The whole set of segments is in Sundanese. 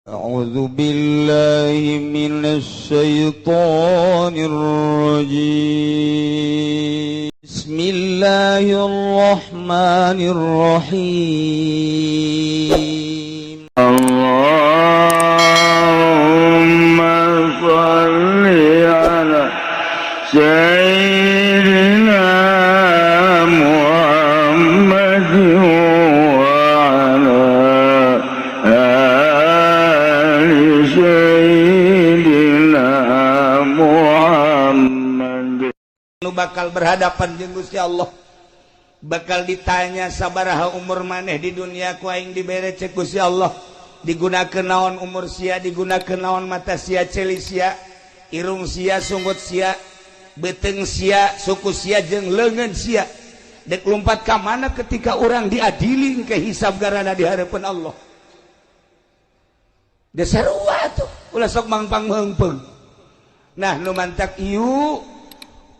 أعوذ بالله من الشيطان الرجيم بسم الله الرحمن الرحيم اللهم صل على سيدنا محمد وعلى آل سيدنا محمد. Nu bakal berhadapan jeung Gusti Allah, bakal ditanya sabaraha umur maneh di dunia ku aing dibere cek Gusti Allah, digunakeun naon umur sia, digunakeun naon mata sia, celi sia, irung sia, sunggut sia, beteng sia, suku sia jeung leungeun sia. Dek lompat ka mana ketika urang diadili ke hisab garana di hareupeun Allah. Desarua atuh, ulah sok mangpang meungpeung. Nah, nu mantak ieu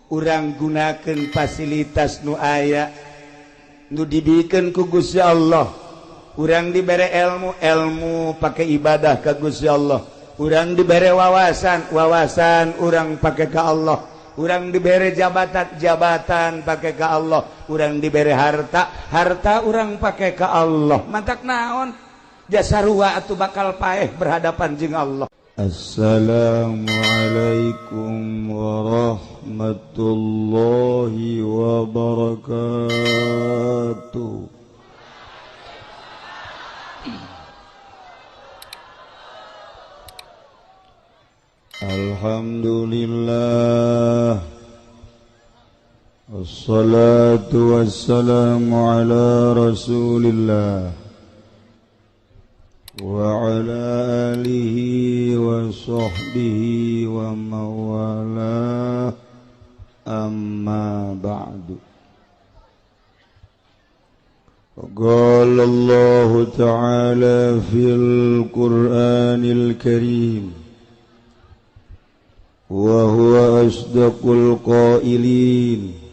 urang gunakeun fasilitas nu aya nu dibikeun ku Gusti Allah. Urang dibere ilmu pake ibadah ka Gusti Allah. Urang dibere wawasan urang pake ka Allah. Urang dibere jabatan pake ka Allah. Urang dibere harta urang pake ka Allah. Mantak naon? Jasarua atuh bakal paeh berhadapan jeung Allah. Assalamualaikum warahmatullahi wabarakatuh. Alhamdulillah, wassalatu wassalamu ala rasulillah wa ala alihi wa sahbihi wa mawala, amma ba'du. Qala Allah ta'ala fil Qur'anil Karim wa huwa asdaqul qailin.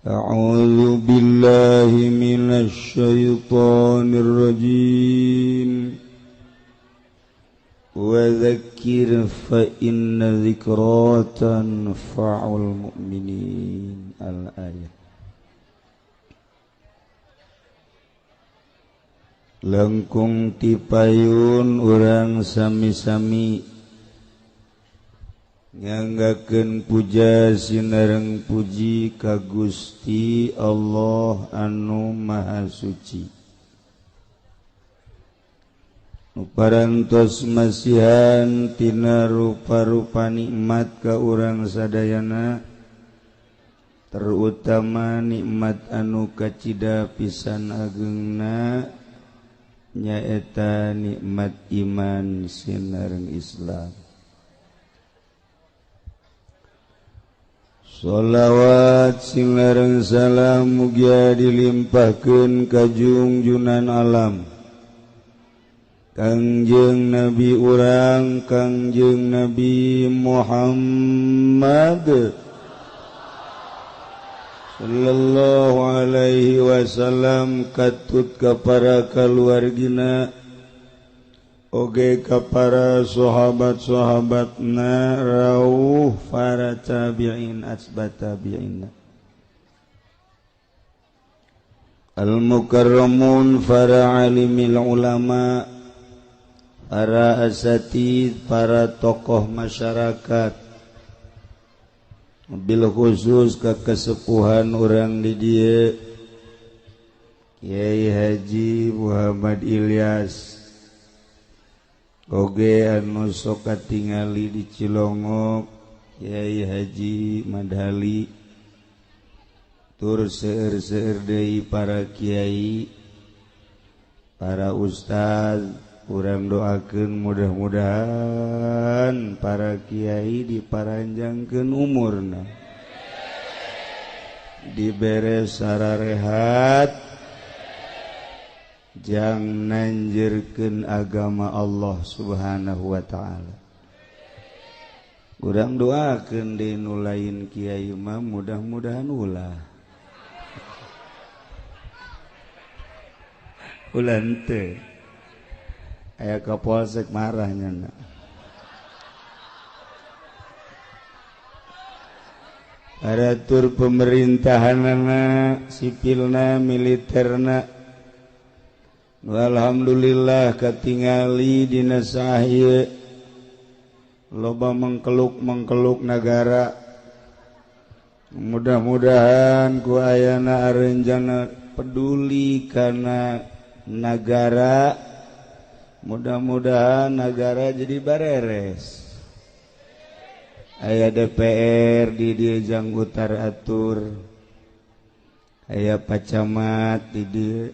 أعوذ بالله من الشيطان الرجيم وذكر فإن ذكرى تنفع المؤمنين. الآية. Langkung tipayun urang sami-sami nyanggakeun puja sinareng puji ka Gusti Allah anu Maha Suci, nu parantos masihan tina rupa-rupa nikmat ka urang sadayana, terutama nikmat anu kacida pisan ageungna nyaeta nikmat iman sinareng Islam. Sholawat sinareng salam mugia dilimpahkeun ka junjunan alam Kangjeng Nabi urang Kangjeng Nabi Muhammad sallallahu alaihi wasallam, katut ka para kaluargina oge ka para sahabat-sahabatna, rawuh para tabi'in asbat tabi'in, al-mukarramun para alimil ulama, para asatid, para tokoh masyarakat, bil khusus ka kesepuhan urang di dieu Kiai Haji Muhammad Ilyas, oge anu sok katingali di Cilongok Kiai Haji Madhali, tur seueur-seueur deui para kiai, para ustaz, urang doakeun mudah-mudahan para kiai diparanjangkeun umurna, dibere sararehat, jang nanjeurkeun agama Allah subhanahu wa ta'ala. Urang doakeun deui nu lain kiai mah mudah-mudahan ulah. Ulah henteu. aya kapolsek marahnya aratur pemerintahanana sipilna militerna alhamdulillah katingali dina sahieu loba mengkeluk negara mudah-mudahan ku ayana arenjana peduli kana negara mudah-mudahan negara jadi bareres aya DPR di dieu janggutar atur aya pacamat di dieu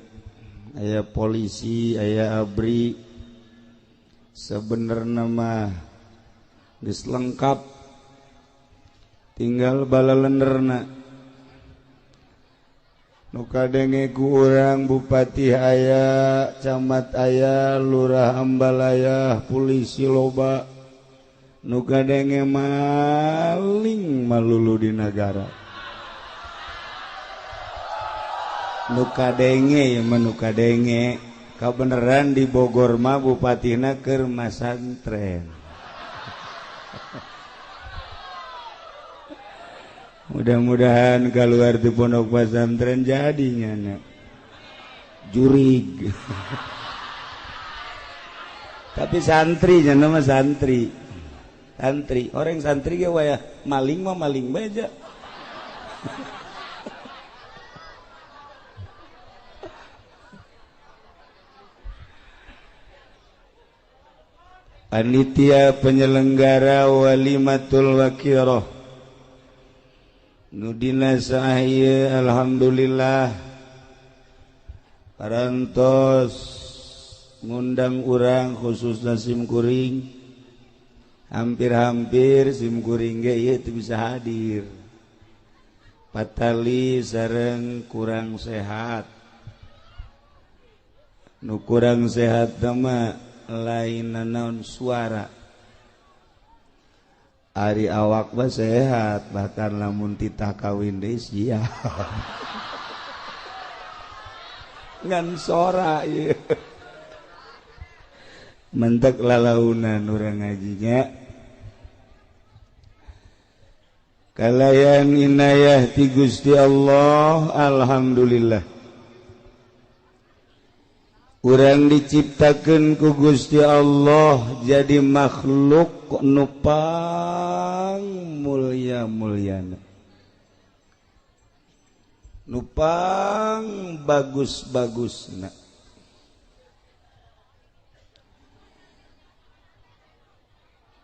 aya polisi aya abri sebenarnya mah geus lengkap tinggal balalenderna nu kadenge ku urang bupati aya camat aya lurah ambal aya polisi loba nu kadenge maling malulu di negara nu kadenge ya nu kadenge kabeneran di Bogor mah bupatina keur masantren mudah-mudahan keluar di pondok pesantren jadinya nak jurig tapi santri jangan nama santri orang santri ge waya maling mah maling baja panitia penyelenggara walimatul wakirah nudina sahaya alhamdulillah parantos ngundang urang khususna simkuring hampir-hampir simkuring ge ieu teu bisa hadir patali sareng kurang sehat nu kurang sehat mah lain naon suara ari awak mah sehat bahkan lamun titah kawin deui sia ngan sora ieu mentek lalaunan urang ngajinya kalayan inayah ti Gusti Allah alhamdulillah urang diciptakeun ku Gusti Allah jadi makhluk nupang mulia-mulyana nupang bagus-bagusna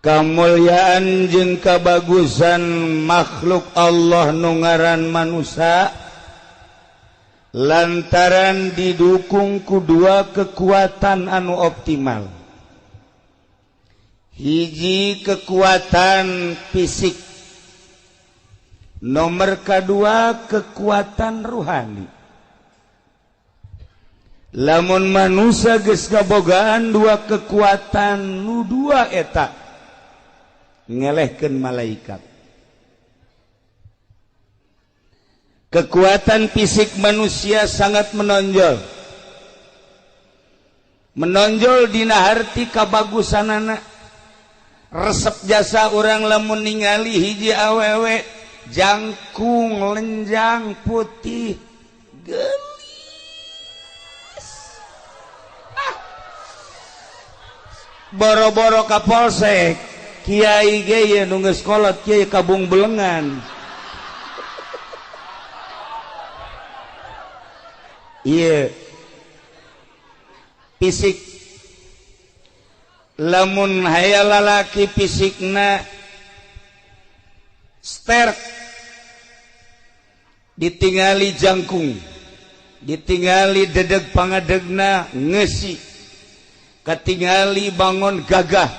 kamulyaan jeung kabagusan makhluk Allah nu ngaran manusia lantaran didukung ku dua kekuatan anu optimal hiji kekuatan fisik nomor kedua kekuatan ruhani lamun manusia geus kabogaan dua kekuatan nu dua eta ngelehkeun malaikat kekuatan fisik manusia sangat menonjol dina harti kabagusanana resep jasa orang lamun ningali hiji awewe jangkung lenjang putih gelis boro-boro ka polsek kiai ge ye nu geus kolot kiai kabung belengan iya fisik lamun hayal lalaki fisikna sterk ditingali jangkung ditingali dedeg pangadegna ngeusi katingali bangun gagah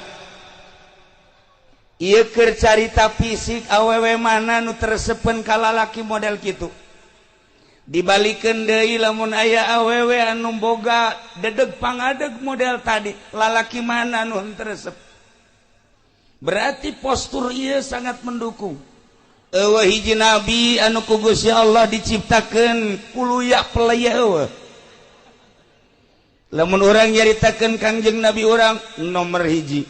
ieu keur carita fisik awewe mana nu teresepen ka lalaki model kitu dibalikeun deui lamun aya awewe anu boga dedeg pangadeg model tadi lalaki mana anu teresep berarti postur ieu sangat mendukung eueuh hiji nabi anu ku Gusti Allah diciptakeun kuluyak pelaya eueuh lamun urang nyaritakeun Kangjeng Nabi urang nomor hiji,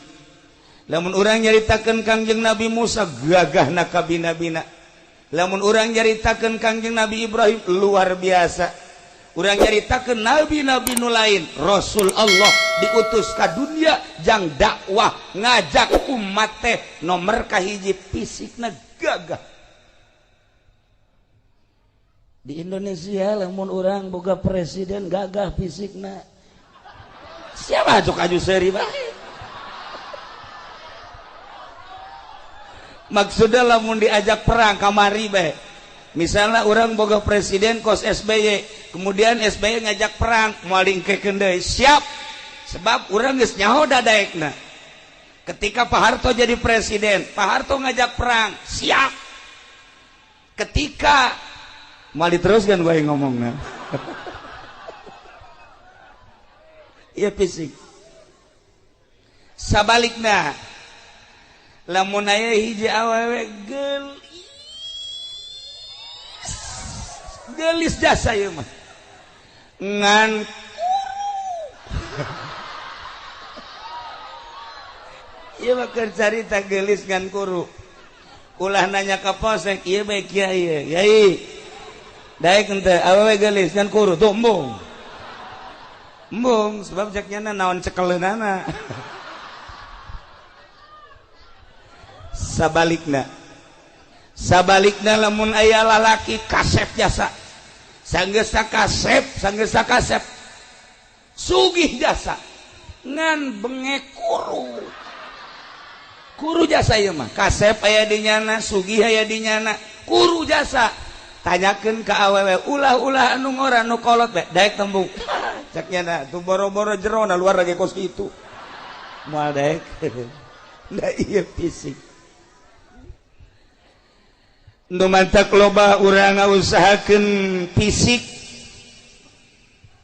lamun urang nyaritakeun Kangjeng Nabi Musa gagahna kabina-bina, lamun urang nyaritakeun Kangjeng Nabi Ibrahim luar biasa, urang nyaritakeun nabi-nabi nu lain Rasul Allah diutus ka dunia jang dakwah ngajak umat teh nomor kahiji fisikna gagah. Di Indonesia lamun urang boga presiden gagah fisikna siapa ajok aju seri bae. Maksudnya lamun diajak perang kamari bae. Misalnya orang boga presiden kos SBY, kemudian SBY ngajak perang moal dingkekeun deui, siap. Sebab urang geus nyaho dadaekna. Ketika Pak Harto jadi presiden, Pak Harto ngajak perang, siap. Ketika moal diteruskan gue ngomongna. Iya fisik. Sabalikna, lamun aya hiji awewe gelis jasa ieu mah. Ngan ieu mah keur carita gelis ngan kuru. Ulah nanya ka posek, ieu bae kiai. Yai. Daek henteu awewe gelis ngan kuru tuh embung. Embung sebab jaknya naon cekeleunana. Sabalikna lamun aya lalaki kasep jasa sanggesa kasep sugih jasa ngan bengek kuru jasa ieu mah kasep aya di nyana sugih aya di nyana kuru jasa tanyakeun ka awewe ulah-ulah anu ngora nu kolot bae daek tembung cak nyana tu boro-boro jero na luar lagi kos kitu moal daek da ieu fisik. Nu mantak loba urang ngausahakeun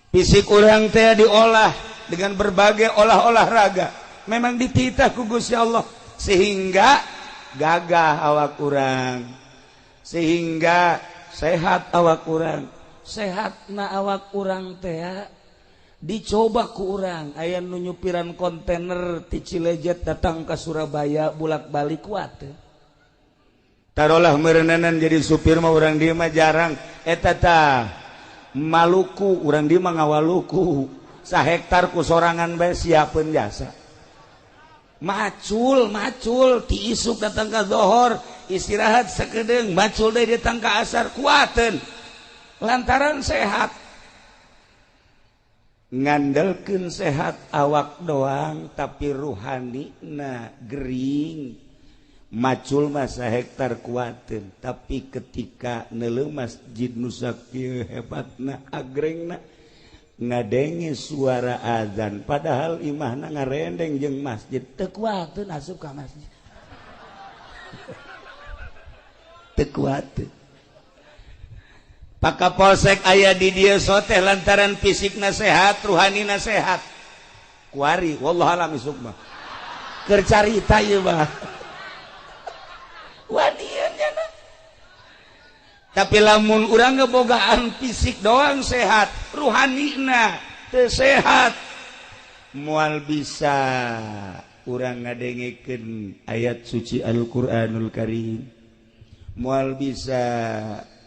fisik urang teh diolah dengan berbagai olahraga. Memang dititah ku Gusti Allah sehingga gagah awak urang, sehingga sehat awak urang. Sehatna awak urang teh dicoba ku urang aya nu nyupiran kontainer ti Cilejet datang ke Surabaya bolak-balik kuat teh. Taruhlah merenanan jadi supir mah urang dieu mah jarang eta tah Maluku urang dieu mah ngawaluku sahektar ku sorangan bae siapeun jasa macul ti isuk datang ka zohor istirahat sakedeung macul deui datang ka asar kuateun lantaran sehat ngandelkeun sehat awak doang tapi ruhanina gering. Macul masa hektar kuatin tapi ketika neuleuh masjid nu sakieu hebatna agrengna ngadenge suara azan padahal imahna ngarendeng jeung masjid teu kuatin asup ka masjid teu kuatin. Pak Kapolsek aya di dieu soteh lantaran fisikna sehat ruhanina sehat kuari wallahu alam isuk mah keur carita ieu mah wadiannya tapi lamun urang ngebogaan fisik doang sehat ruhanina teu sehat moal bisa urang ngadengekeun ayat suci Al-Qur'anul Karim moal bisa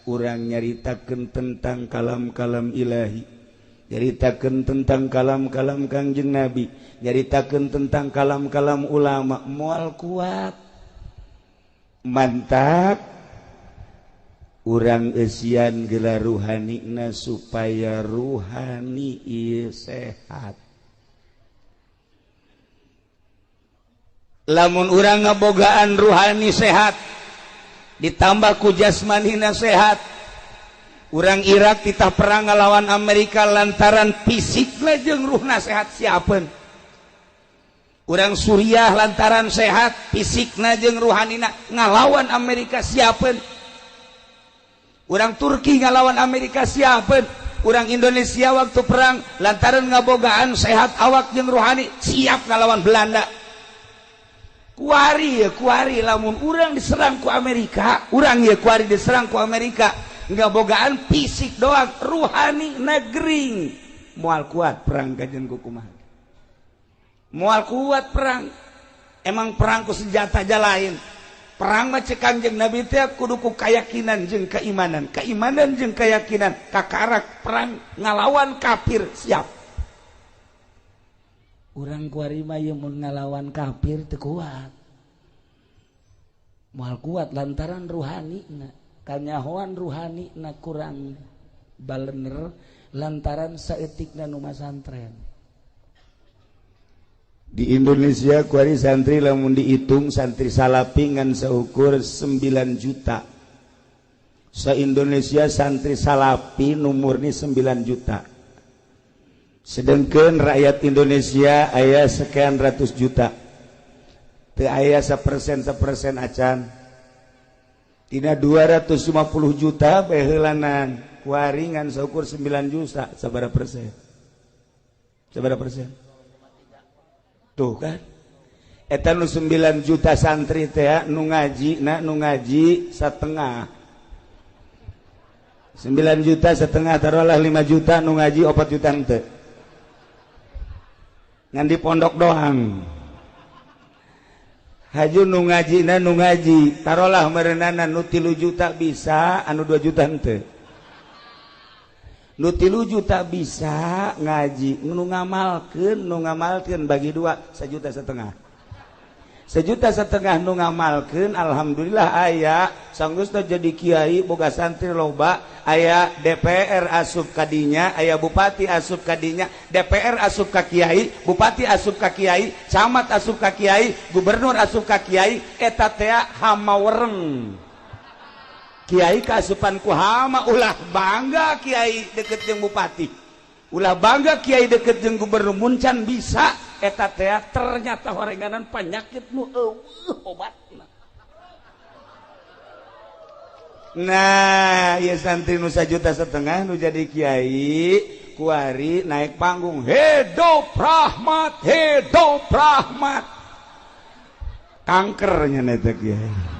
urang nyaritakeun tentang kalam-kalam ilahi nyaritakeun tentang kalam-kalam Kangjeng Nabi nyaritakeun tentang kalam-kalam ulama moal kuat mantap urang eusian geula ruhanina supaya ruhani ieu sehat. Lamun urang ngabogaan ruhani sehat ditambah ku jasmanina sehat urang Irak titah perang ngalawan Amerika lantaran fisikna jeung ruhna sehat siapeun. Urang Suriah lantaran sehat fisikna jeung ruhanina ngalawan Amerika siapeun. Urang Turki ngalawan Amerika siapeun. Urang Indonesia waktu perang lantaran ngabogaan sehat awak jeung ruhani siap ngalawan Belanda. Kuari lamun urang diserang ku Amerika, urang ieu kuari diserang ku Amerika ngabogaan fisik doang ruhani nagring. moal kuat perang kajen kumaha. Moal kuat perang. Emang perang ku senjata aja lain. Perang mah cek Kanjeng Nabi teh kudu ku keyakinan jeung keimanan. Keimanan jeung keyakinan kakarak perang ngalawan kafir siap. Urang kuari mah ieu mun ngalawan kafir teu kuat. Moal kuat lantaran ruhanina. Kanyahoan ruhanina kurang balener lantaran saeutikna nu masantren. Di Indonesia kuari santri lamun dihitung santri salapi ngan seukur 9 juta. Sa-Indonesia santri salapi numurni 9 juta. Sedangkan rakyat Indonesia aya sekian ratus juta. Teu aya sapersen acan. Tina 250 juta bae heulanan kuari ngan seukur 9 juta sabaraha persen? Sabaraha persen? Tuh kan eta nu 9 juta santri teh nu ngaji satengah 9 juta setengah taruhlah 5 juta nu ngaji 4 juta teu ngan di pondok doang haju nu ngaji taruhlah merenana nu 3 juta bisa anu 2 juta teu nu 3 juta bisa ngaji nu ngamalkeun bagi 2 1,5 juta 1,5 juta nu ngamalkeun alhamdulillah aya sanggeusna jadi kiai boga santri loba aya DPR asup kadinya aya bupati asup kadinya DPR asup ka kiai bupati asup ka kiai camat asup ka kiai gubernur asup ka kiai eta teh hamawereng Kiai kasupan ku hama ulah bangga kiai deket jeung bupati ulah bangga kiai deket jeung gubernur muncan bisa eta teh ternyata horenganan penyakit nu obatna. Nah ieu santri nu 1,5 juta nu jadi kiai kuari naik panggung hidup rahmat kankernya eta kiai.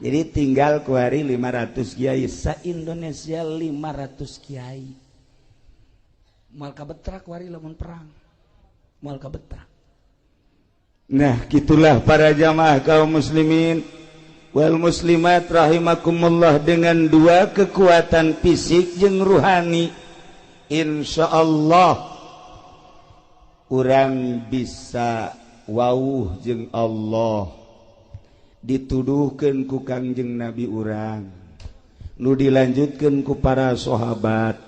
Jadi tinggal kuari 500 kiai sa-Indonesia 500 kiai. Moal kabetrak kuari lamun perang. Moal kabetrak. Nah, gitulah para jamaah kaum muslimin wal muslimat rahimakumullah dengan 2 kekuatan fisik jeung ruhani. Insyaallah urang bisa wauh jeung Allah. Dituduhkeun ku Kangjeng Nabi urang nu dilanjutkeun ku para sahabat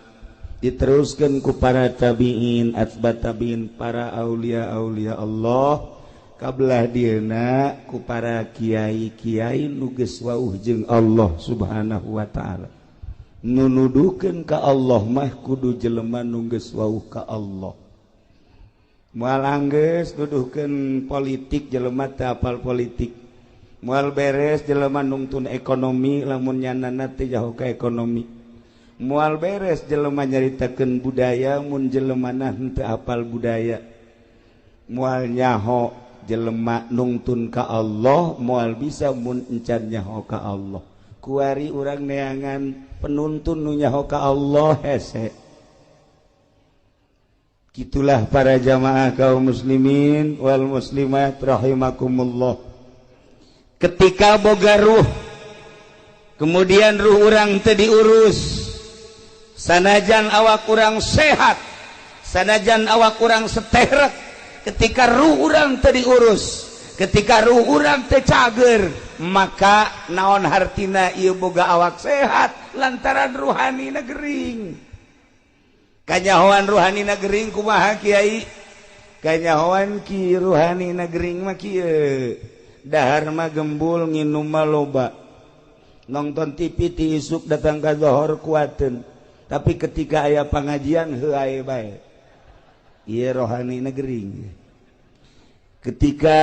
diteruskeun ku para tabi'in atba tabi'in para aulia-aulia Allah kabelah dieuna ku para kiai-kiai nu geus wauh jeung Allah Subhanahu wa taala nu nuduhkeun ka Allah mah kudu jelema nu geus wauh ka Allah moal anggeus nuduhkeun politik jelema teu apal politik moal beres jelema nungtun ekonomi lamun nyanana teh jauh ka ekonomi moal beres jelema nyaritakeun budaya mun jelemana henteu apal budaya moal nyaho jelema nungtun ka Allah moal bisa mun encan nyaho ka Allah kuari urang neangan penuntun nu nyaho ka Allah hese gitulah para jamaah kaum muslimin wal muslimat rahimakumullah. Ketika boga ruh kemudian ruh urang teu diurus sanajan awak urang sehat sanajan awak urang seteret ketika ruh urang teu diurus ketika ruh urang teu cager maka naon hartina ieu boga awak sehat lantaran ruhanina gering kanyahoan ruhanina gering kumaha kiai kanyahoan ki ruhanina gering mah kieu dahar mah gembul nginum mah loba nonton TV ti isuk datang ka zohor kuateun tapi ketika aya pangajian heuh ae bae ieu rohani negering ketika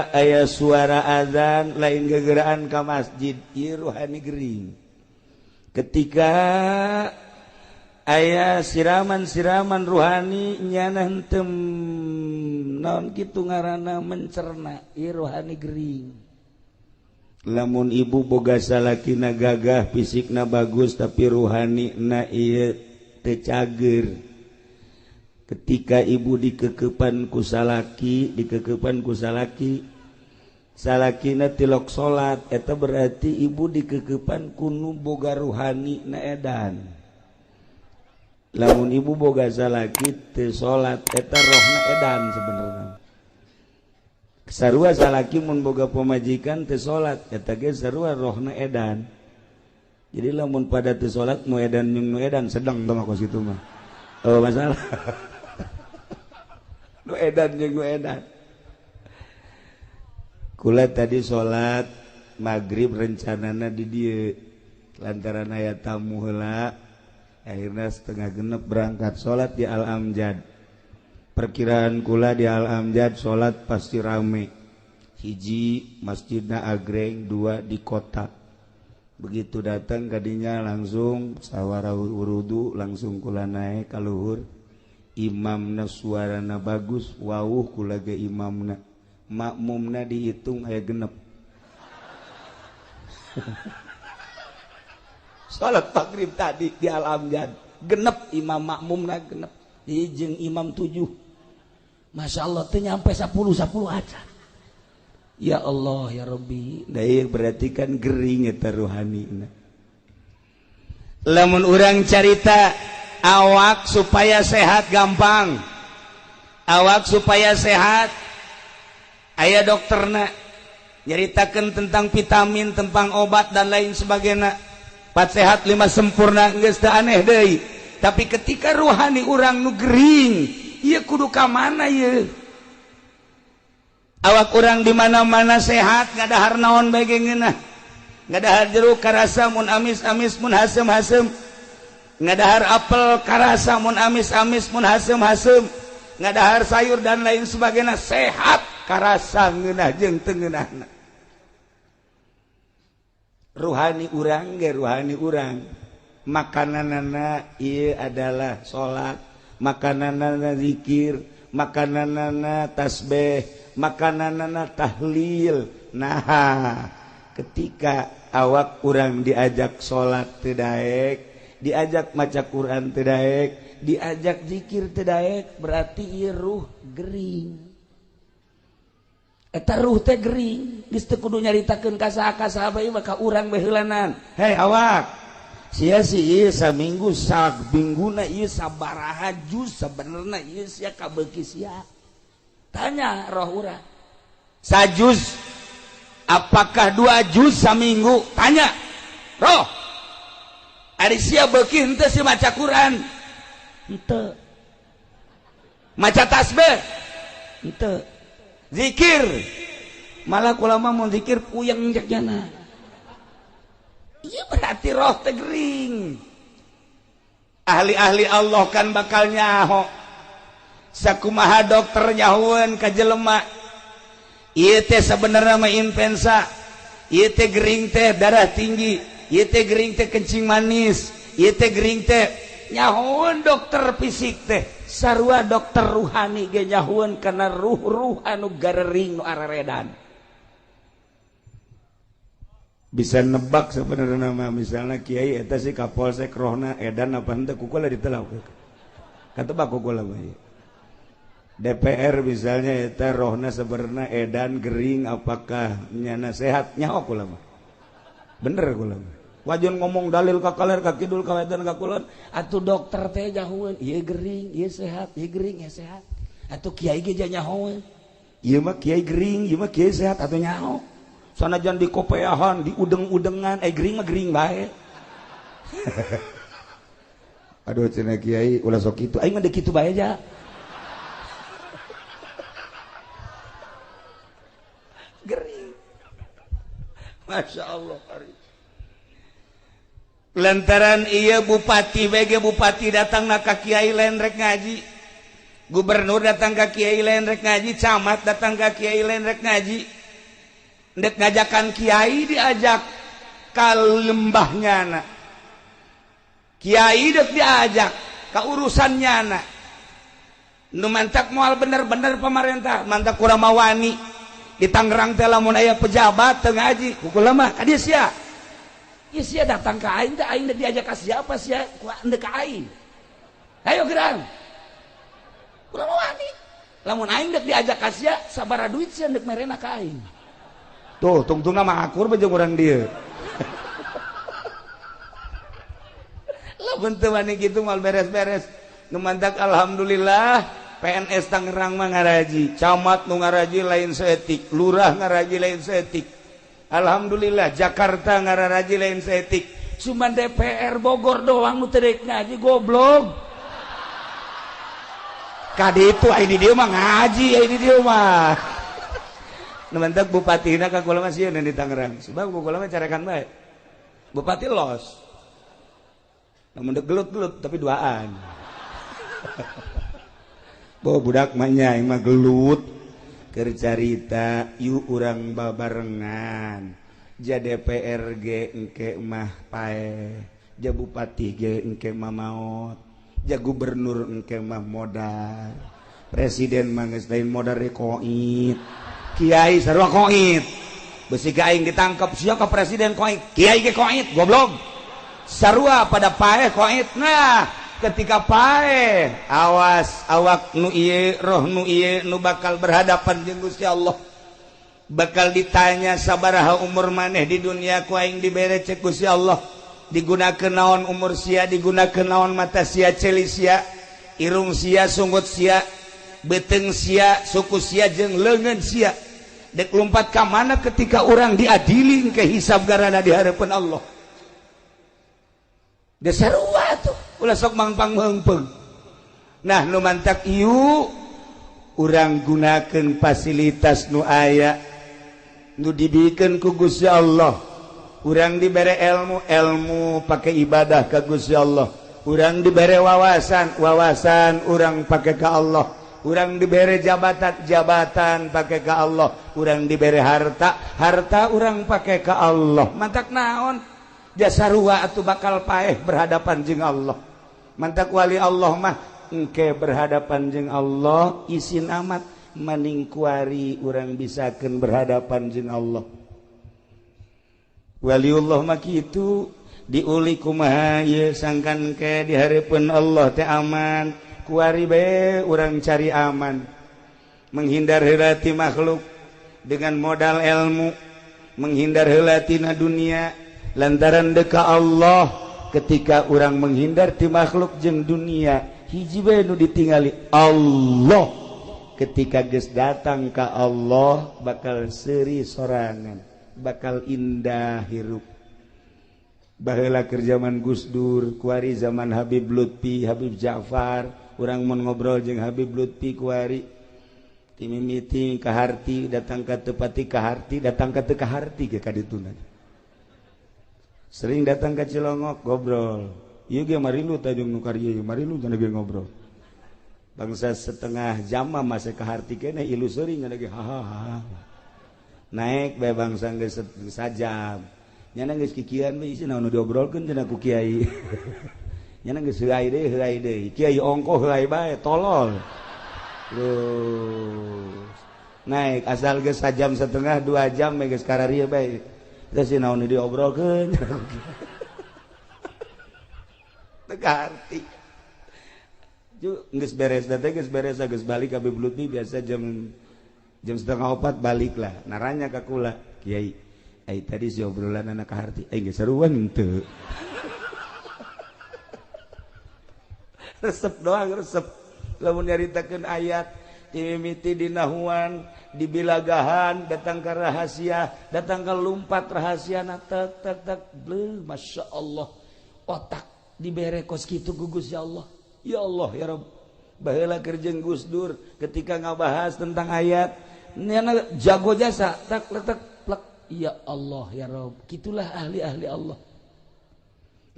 aya suara azan lain gegeraan ka masjid ieu rohani gering ketika aya siraman-siraman ruhani nyana henteu naon kitu ngaranna mencerna ieu rohani gering lamun ibu boga salakina gagah fisikna bagus tapi ruhani na ieu tecager ketika ibu dikekepan ku salaki salakina tilok salat eta berarti ibu dikekepan kunu boga ruhani na edan lamun ibu boga salaki teu salat eta rohna edan sebenarnya sarua salaki mun boga pamajikan teu salat eta ge sarua rohna edan jadi lamun pada teu salat nu edan jeung nu edan sedang tong aku situ mah oh masalah nu edan jeung nu edan kula tadi salat maghrib rencanana di dieu lantaran aya tamu heula akhirna setengah genep berangkat salat di Al Amjad perkiraan kula di Al Amjad salat pasti rame hiji masjidna agreng dua di kota begitu datang kadinya langsung sawara wurudu langsung kula naik ka luhur imamna suarana bagus wawuh kula ge imamna makmumna dihitung aya genep salat maghrib tadi di Al Amjad genep imam makmumna genep jeung imam 7 Masya Allah teu nyampe 10 aja ya Allah ya Rabbi daya berarti kan gering eta ruhanina lamun urang carita awak supaya sehat gampang awak supaya sehat aya dokterna nyaritakeun tentang vitamin tentang obat dan lain sebagainya 4 sehat 5 sempurna geus teu aneh deui tapi ketika ruhani urang nu gering ieu kudu ka mana ieu awak urang di mana-mana sehat ngadahar naon bae geungeunah ngadahar jeruk karasa mun amis-amis mun hasem-hasem ngadahar apel karasa mun amis-amis mun hasem-hasem ngadahar sayur dan lain sebagainya sehat karasa ngeunah jeung teu ngeunahna ruhani urang makananana ieu adalah salat makananana zikir makananana tasbih makananana tahlil nah ketika awak urang diajak salat teu daek diajak maca Quran teu daek diajak zikir teu daek berarti ieu ruh gering eta ruh teh gering geus teu kudu nyaritakeun ka saha bae mah ka urang beheulanana hei awak sia si ieu saminggu samingguna ieu sabaraha juz sabenerna ieu sia kabeuki sia tanya roh urang sajuz apakah 2 juz saminggu tanya roh ari sia beuki henteu si maca Quran henteu maca tasbih henteu zikir malah ulama mun zikir puyeng jagjana ieu berarti roh teh gering ahli-ahli Allah kan bakal nyaho sakumaha dokter nyahueun ka jelema ieu teh sabenerna mah influenza ieu teh gering teh darah tinggi ieu teh gering teh kencing manis ieu teh gering teh nyahueun dokter fisik teh sarua dokter ruhani ge nyahueun kana ruh-ruh anu garering nu araredan bisa nebak sebenarnya mah misalnya kiai eta si kapolsek rohna edan apa henteu kukula ditelau katebak kukula mah DPR misalnya eta rohna sebenarnya edan gering apakah nyana sehat nyaho kula mah bener kula mah wajan ngomong dalil ka kaler ka kidul ka wetan ka kulon atuh dokter teh nyahoeun ieu gering ieu sehat ieu gering ieu sehat atuh kiai ge nyahoeun ieu mah kiai gering ieu mah kiai sehat atuh nyaho sanajan di kopeahan di udeng-udengan gering mah gering bae aduh cenah kiai ulah sok kitu aing mah deuk kitu bae aja gering Masya Allah lantaran iya bupati bege bupati datang ka kiai lain rek ngaji gubernur datang ka kiai lain rek ngaji camat datang ka kiai lain rek ngaji ndek ngajakan kiai diajak ka lembahnya na kiai dek diajak ka urusannya na nu mantak moal bener-bener pemerintah mantak kurang mawani di Tangerang teh lamun aya pejabat teu ngaji kukula mah ka dieu sia ieu sia datang ka aing teh aing diajak ka siapa sia ku endeu ka aing Ayo gerang. Ulah wani. Lamun aing dek diajak kasih sabaraha duit sih dek merena ka aing. Tuh, tungtungna mah akur bejeng urang dieu. Lamun teu wani kitu mal beres-beres. Nu mantak alhamdulillah PNS Tangerang mah ngaraji, camat nu ngaraji lain seetik, lurah ngaraji lain seetik. Alhamdulillah Jakarta ngaraji lain seetik. Cuma DPR Bogor doang nu teu deuk ngaji goblok. Kadi itu ini dia mah ngaji, ini dia mah. Nementek bupatina ka kula mah sieun di Tangerang. Sebab kula mah carekan bae. Bupati los. Namun dek gelut-gelut tapi duaan. Bawa budak mah nya mah gelut keur carita, yuk urang babarengan. Ja DPR ge engke mah pae, ja bupati ge engke mah maot. Ja gubernur engke mah modal, presiden mah geus lain modal koit, kiai sarua koit, besi ka aing ditangkap sia ka presiden koit, kiai ge koit goblok, sarua pada paeh koit. Nah ketika paeh awas awak nu ieu roh nu ieu nu bakal berhadapan jeung Gusti Allah, bakal ditanya sabaraha umur maneh di dunia ku aing dibere cek Gusti Allah. Digunakeun naon umur sia, digunakeun naon mata sia, celi sia, irung sia, sunggut sia, beteng sia, suku sia jeung leungeun sia. Dek lompat ka mana ketika urang diadili ke hisab garana di hareupeun Allah. Geus sarua atuh, ulah sok mangpang meungpeung. Nah, nu mantak ieu urang gunakeun fasilitas nu aya nu dibikeun ku Gusti Allah. Urang dibere ilmu pakai ibadah ka Gusti Allah. Urang dibere wawasan urang pakai ka Allah. Urang dibere jabatan pakai ka Allah. Urang dibere harta urang pakai ka Allah. Mantak naon? Jasarua atuh bakal paeh berhadapan jeung Allah. Mantak wali Allah mah engke berhadapan jeung Allah isin amat maning kuari urang bisakeun berhadapan jeung Allah. Waliullah mah kitu diuli kumaha ye sangkan ke di hareupeun Allah teh aman, kuari bae urang cari aman, menghindar heula ti makhluk dengan modal ilmu, menghindar heula tina dunia lantaran deuk ka Allah. Ketika urang menghindar ti makhluk jeung dunia, hiji bae nu ditingali Allah. Ketika geus datang ka Allah bakal seuri sorangan, bakal indah hirup. Baheula keur zaman Gus Dur, kuari zaman Habib Lutfi, Habib Ja'far, urang mun ngobrol jeung Habib Lutfi kuari ti mimiti ka harti, datang ka teu pati ka harti, datang ka teu ka harti ge ka dituna. Sering datang ka Cilongok ngobrol. Ieu ge marilu tajung nu karya ieu, marilu cenah ge ngobrol. Bangsa setengah jam mah masih ka harti keneh ilu seuring cenah ge hahaha. Naik bae bangsa geus sajam. Nyana geus kikian we isi naon nu diobrolkeun cenah ku kiai. Nyana geus heuai deui. Kiai ongko heuai bae tolol. Terus naik asal geus sajam setengah 2 jam we geus kararieu bae. Terus naon nu diobrolkeun. Teu arti. Ju geus beres teh geus geus balik ka Biblut biasa jam 3:30 balik lah. Naranya ka kula, Kiai, ai tadi si obrolan anak kaharti, ai geus saruan henteu. Resep doang resep. Lamun nyaritakeun ayat ti mimiti di nahuan, di bilagahan, datang ka rahasia, datang ka lumpat rahasiana tek bleu, masyaallah. Otak dibere kos kitu ku Gusti Allah. Ya Allah ya Rabb. Baheula keur jeung Gus Dur ketika ngabahas tentang ayat nyana jago jasa tak letak plek, ya Allah ya Rabb. Kitulah ahli-ahli Allah.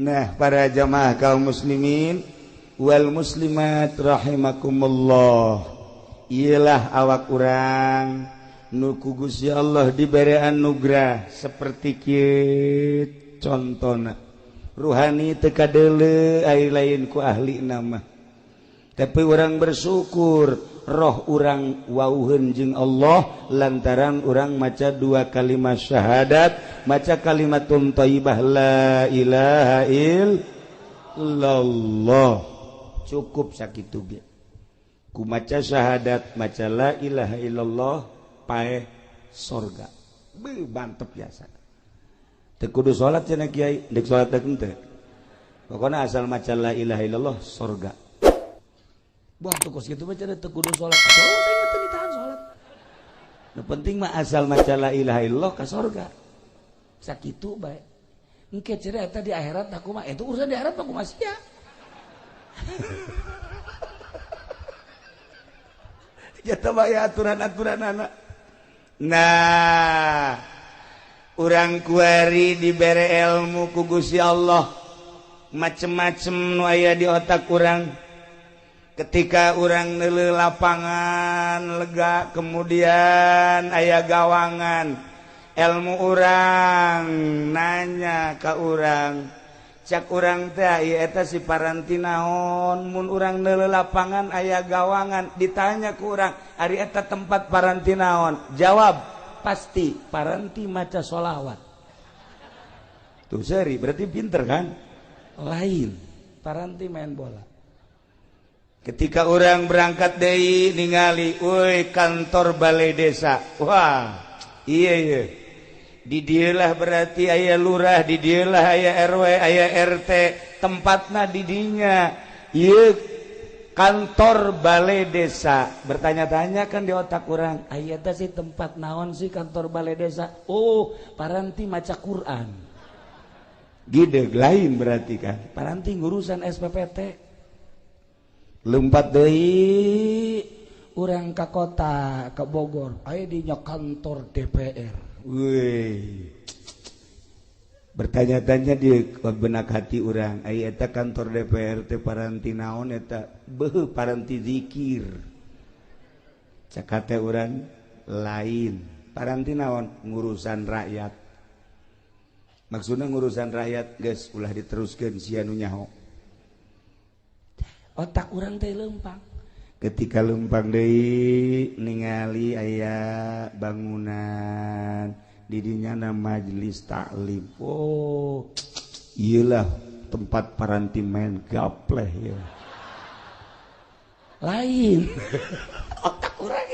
Nah, para jamaah kaum muslimin wal muslimat rahimakumullah. Ialah awak urang nu ku Gusti Allah dibere anugerah seperti kieu contona. Ruhani teu kadeuleu ai lain ku ahli nama. Tapi orang bersyukur roh orang wauheun jeung Allah lantaran orang maca 2 kalimat syahadat, maca kalimatun thayyibah la ilaha illallah. cukup sakitu ge ku maca syahadat maca la ilaha illallah paeh sorga beuh mantep biasa teu kudu salat cenah kiai deuk salat teh henteu pokona asal maca la ilaha illallah sorga buah tuh kos kitu mah cenah teu kudu salat saya teu ditahan salat nu penting mah asal maca la ilaha illallah ka sorga sakitu bae engke cenah eta di akhirat aku mah itu urusan di akhirat aku mah sia jata bae aturan-aturan anak nah urang kuari dibere ilmu ku Gusti Allah macem-macem nu aya di otak urang ketika urang neuleuh lapangan lega kemudian aya gawangan ilmu urang nanya ka urang cak urang teh ieu eta si paranti naon mun urang neuleuh lapangan aya gawangan ditanya ku urang ari eta tempat paranti naon jawab pasti paranti maca sholawat tuh seri berarti pinter kan lain paranti main bola ketika orang berangkat deui ningali euy kantor balai desa wah iya di dieulah berarti aya lurah di dieulah aya RW aya RT tempatna di dinya ieu kantor balai desa bertanya-tanya kan di otak orang aya teh si tempat naon sih kantor balai desa oh paranti maca Quran gideg lain berarti kan paranti ngurusan SPPT lompat deui urang ka kota ka Bogor aya dinya kantor DPR weuy bertanya-tanya di benak hati urang aya eta kantor DPR teh paranti naon eta beuh paranti zikir cakate urang lain paranti naon ngurusan rakyat maksudna ngurusan rakyat geus ulah diteruskeun sia nu nyaho otak urang teh leumpang ketika leumpang deui ningali aya bangunan di dinya na majelis taklim oh iyalah tempat paranti main gapleh ya lain otak urang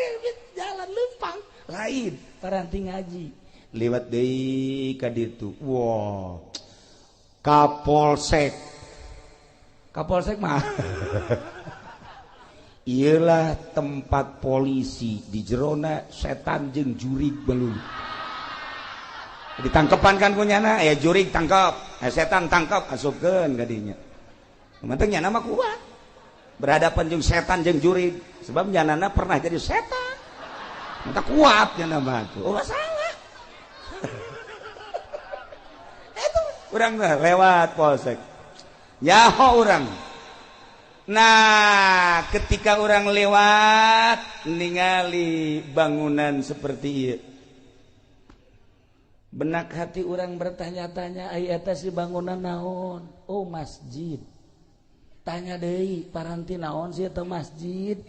jalan leumpang lain paranti ngaji lewat deui ka ditu wow Kapolsek mah iyalah tempat polisi di jerona setan jeung jurig belum ditangkepan kan kunyana ya jurig tangkap setan tangkap asupkeun ka dinya penting nya nama kuat berhadapan jeung setan jeung jurig sebab nyanana pernah jadi setan mata kuat nya nama tuh oh salah itu urang lewat polsek nyaho urang nah ketika orang lewat ningali bangunan seperti ieu benak hati orang bertanya-tanya aya eta si bangunan naon oh masjid tanya deui paranti naon sih eta masjid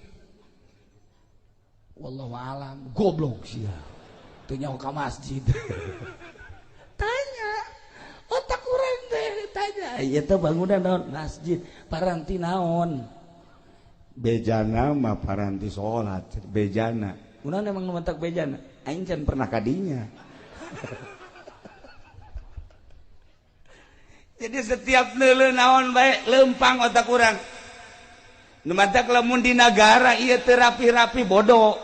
wallahu alam goblok sia teu nyaho ka masjid tanya otak urang teh tanya ieu teh bangunan naon masjid paranti naon bejana mah paranti salat bejana kunaon emang nu mentak bejana aing can pernah kadinya jadi setiap neuleuh naon bae leumpang otak urang nu mantak lamun di nagara ieu teu rapi-rapi bodoh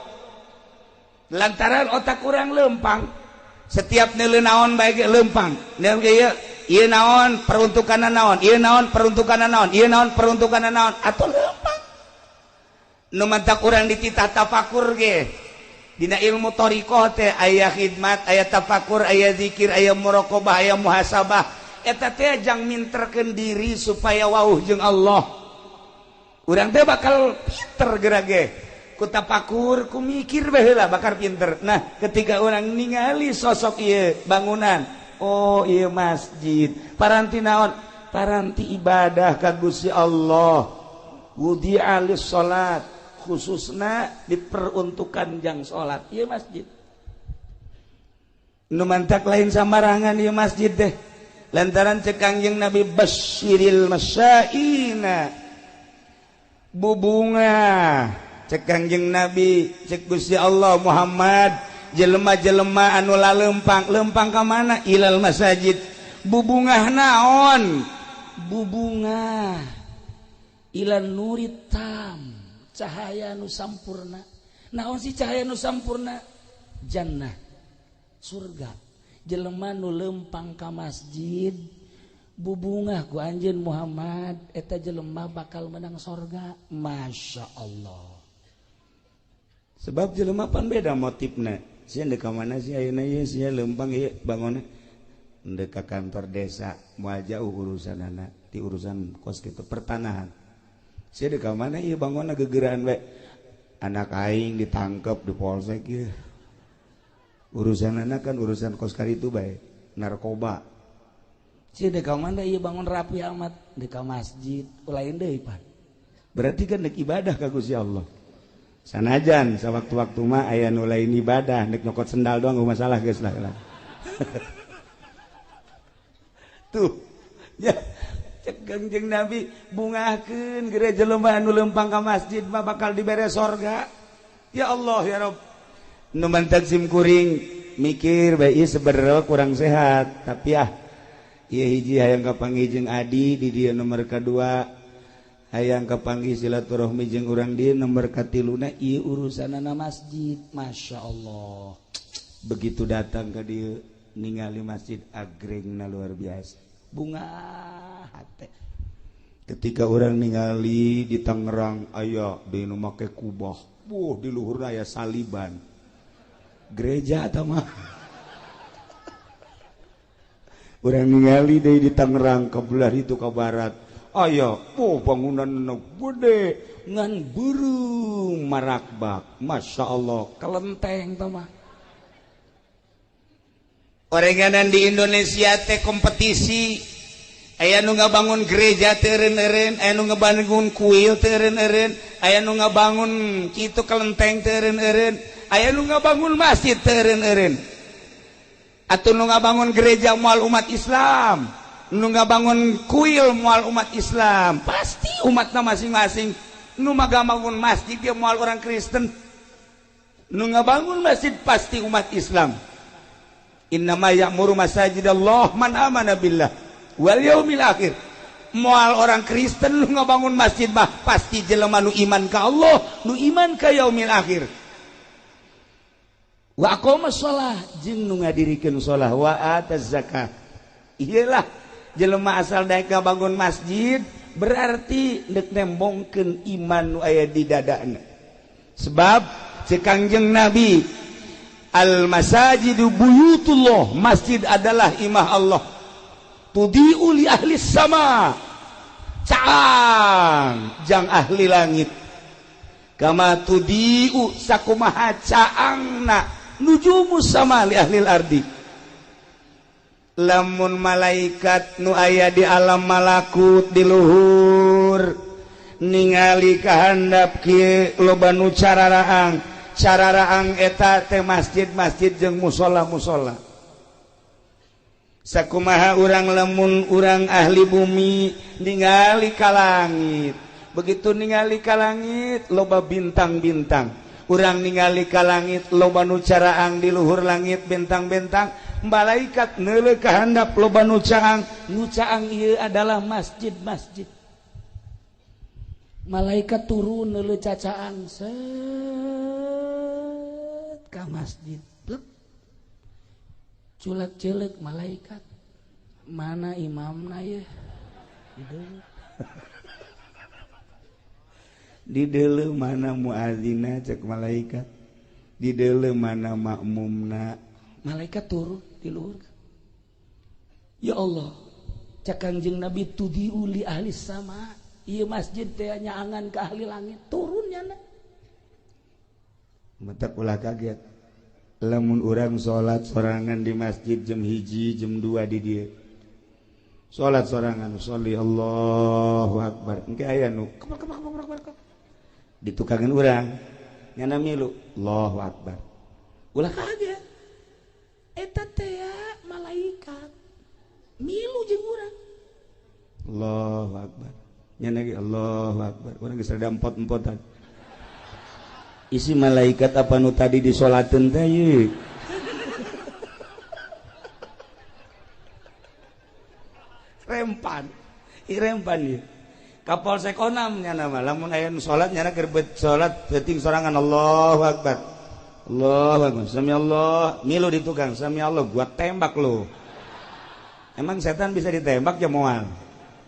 lantaran otak urang leumpang setiap neuleuh naon bae ge leumpang neuleuh ieu ieu naon peruntukanna naon ieu naon peruntukanna naon ieu naon peruntukanna naon atuh leumpang nu mantak urang dititah tafakur ge dina ilmu thariqah teh aya khidmat aya tafakur aya zikir aya muraqabah aya muhasabah eta teh jang minterkeun diri supaya wauh jeung Allah urang teh bakal pinter gerage ku tafakur ku mikir bae heula bakal pinter nah ketika urang ningali sosok ieu bangunan oh ieu masjid paranti naon paranti ibadah ka Gusti Allah wudi'a lis salat khususna diperuntukkan jang salat ieu masjid nu mantak lain sambarangan ieu masjid teh lantaran cek Kangjeng Nabi basyiril masyaina bubunga cek Kangjeng Nabi cek Gusti Allah Muhammad jelema-jelema anu lempang ka mana ilal masajid bubungah naon bubunga ilan nuritam cahaya nu sampurna naon si cahaya nu sampurna jannah surga jelema nu lempang ka masjid bubungah ku anjeun Muhammad eta jelema bakal menang surga masya Allah sebab jelema pan beda motifna sia deuk ka mana sih ayeuna ieu sia lempang ieu bangunna deuk ka kantor desa moal jauh urusanana ti urusan kos kitu pertanahan sia deuk ka mana ieu bangunna gegeuraan we anak aing ditangkep di polsek ieu urusanana kan urusan kos karitu bae narkoba sia deuk ka mana ieu bangun rapi amat deuk ka masjid lain deui pan berarti kan deuk ibadah ka Gusti Allah sanajan sawaktu-waktu mah aya nu lain ibadah nek nyokot sendal doang masalah geus lah tuh ya cek Kangjeng Nabi bungakeun gereja jelema anu lempang ka masjid mah bakal dibere sorga ya Allah ya Rabb nu mantak sim kuring mikir bae ieu sebenarnya kurang sehat tapi ieu hiji hayang kapanggih jeung Adi di dieu nomor kadua hayang kapanggih silaturahmi jeung urang dieu nomor katiluna ieu urusanana masjid masya Allah begitu datang ka dieu ningali masjid agrengna luar biasa bunga hate ketika orang ningali di Tangerang aya di nu make kubah di luhurna aya saliban gereja eta mah urang ningali deui di Tangerang ka belah itu ka barat aya bangunan nu gede ngan burung marakbak masya Allah kelenteng teh mah orenganan di Indonesia teh kompetisi aya nu ngabangun gereja teu eureun-eureun aya nu ngabangun kuil teu eureun-eureun aya nu ngabangun kitu kelenteng teu eureun-eureun aya nu ngabangun masjid teu eureun-eureun atuh nu ngabangun gereja moal umat Islam nu ngabangun kuil moal umat Islam pasti umatna masing-masing nu ngabangun masjid dia moal orang Kristen nu ngabangun masjid pasti umat Islam innama ya'muru masajidallah man amana billah wal yaumil akhir moal orang Kristen lu ngabangun masjid mah pasti jelema nu iman ka Allah nu iman ka yaumil akhir wa aqamas shalah jeung nu ngadirikeun shalah wa ataz zakat iyalah jelema asal daek ngabangun masjid berarti deuk nembongkeun iman nu aya di dadana sebab cek Kangjeng Nabi al masajidu buyutullah masjid adalah imah Allah tudi'u li ahli sama caang jang ahli langit kama tudi'u sakumaha caangna nujumus sama li ahli ardi lamun malaikat nu aya di alam malakut di luhur ningali kahandap kieu loba nu cararaang eta teh masjid-masjid jeung musola-musola sakumaha urang lamun urang ahli bumi ningali ka langit begitu ningali ka langit loba bintang-bintang urang ningali ka langit loba nu caraang di luhur langit bintang-bintang malaikat neuleuh ka handap loba nu caang ieu adalah masjid-masjid malaikat turun neuleuh cacaang ka masjid culek-culek malaikat mana imamna ya di deuleu mana muadzina cek malaikat di deuleu mana makmumna malaikat turun di luhur ya Allah cek Kangjeng Nabi tudiu li ahli sama ieu masjid teh nyaangan ka ahli langit turun nya mata ulah kaget lamun urang salat sorangan di masjid jam 1 jam 2 di dieu salat sorangan sholli Allahu akbar engke aya nu ditukangan urang nyana milu Allahu akbar ulah kaget eta teh malaikat milu jeung urang Allahu akbar nya lagi Allahu Akbar urang geus rada empot-empotan isi malaikat apa nu tadi disolateun teh ye rempan ya Kapolsek Onam nya nama lamun aya nu salat nya keur salat penting sorangan Allahu Akbar Allahu Akbar sami Allah milu di tukang sami Allah gua tembak lo emang setan bisa ditembak ya moal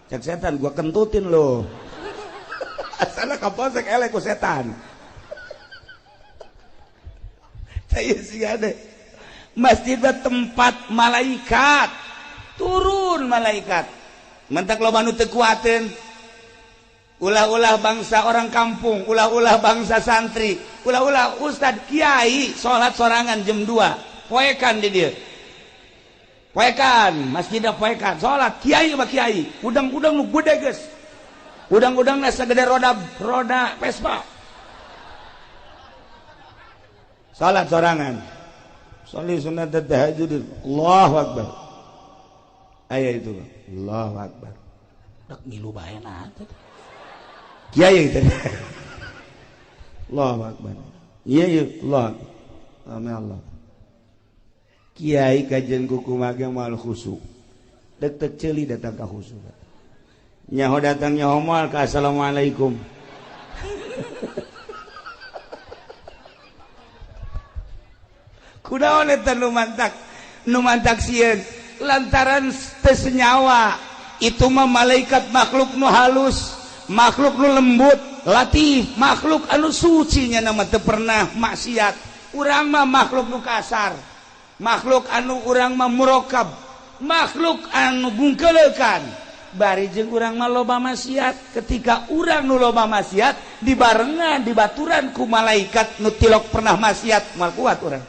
cek setan gua kentutin lo asana Kapolsek elek ku setan saya sih ada masjid tempat malaikat turun malaikat mentak loba nu teu kuateun ulah-ulah bangsa orang kampung ulah-ulah bangsa santri ulah-ulah ustad kiai salat sorangan jam 2 poekan di dieu poekan masjidna poekan salat kiai mah kiai udang-udang nu gede geus udang-udangna sagede roda Vespa salat sorangan sholli sunat tahajud Allahu Akbar aya itu Allahu Akbar dak ngilu bae na kiai teh Allahu Akbar iya Allah amin Allah kiai kajian kuku mage moal khusyuk dek ceuli datang ka khusyuk nyaho datang nyaho moal ka assalamualaikum kunaon eta nu mantak sieun lantaran teu senyawa itu mah malaikat makhluk nu halus makhluk nu lembut latif makhluk anu suci nya nama teu pernah maksiat urang mah makhluk nu kasar makhluk anu urang mah murokab makhluk anu bungkeleukan bari jeung urang mah loba maksiat ketika urang nu loba maksiat dibarengan dibaturan ku malaikat nu tilok pernah maksiat mal kuat urang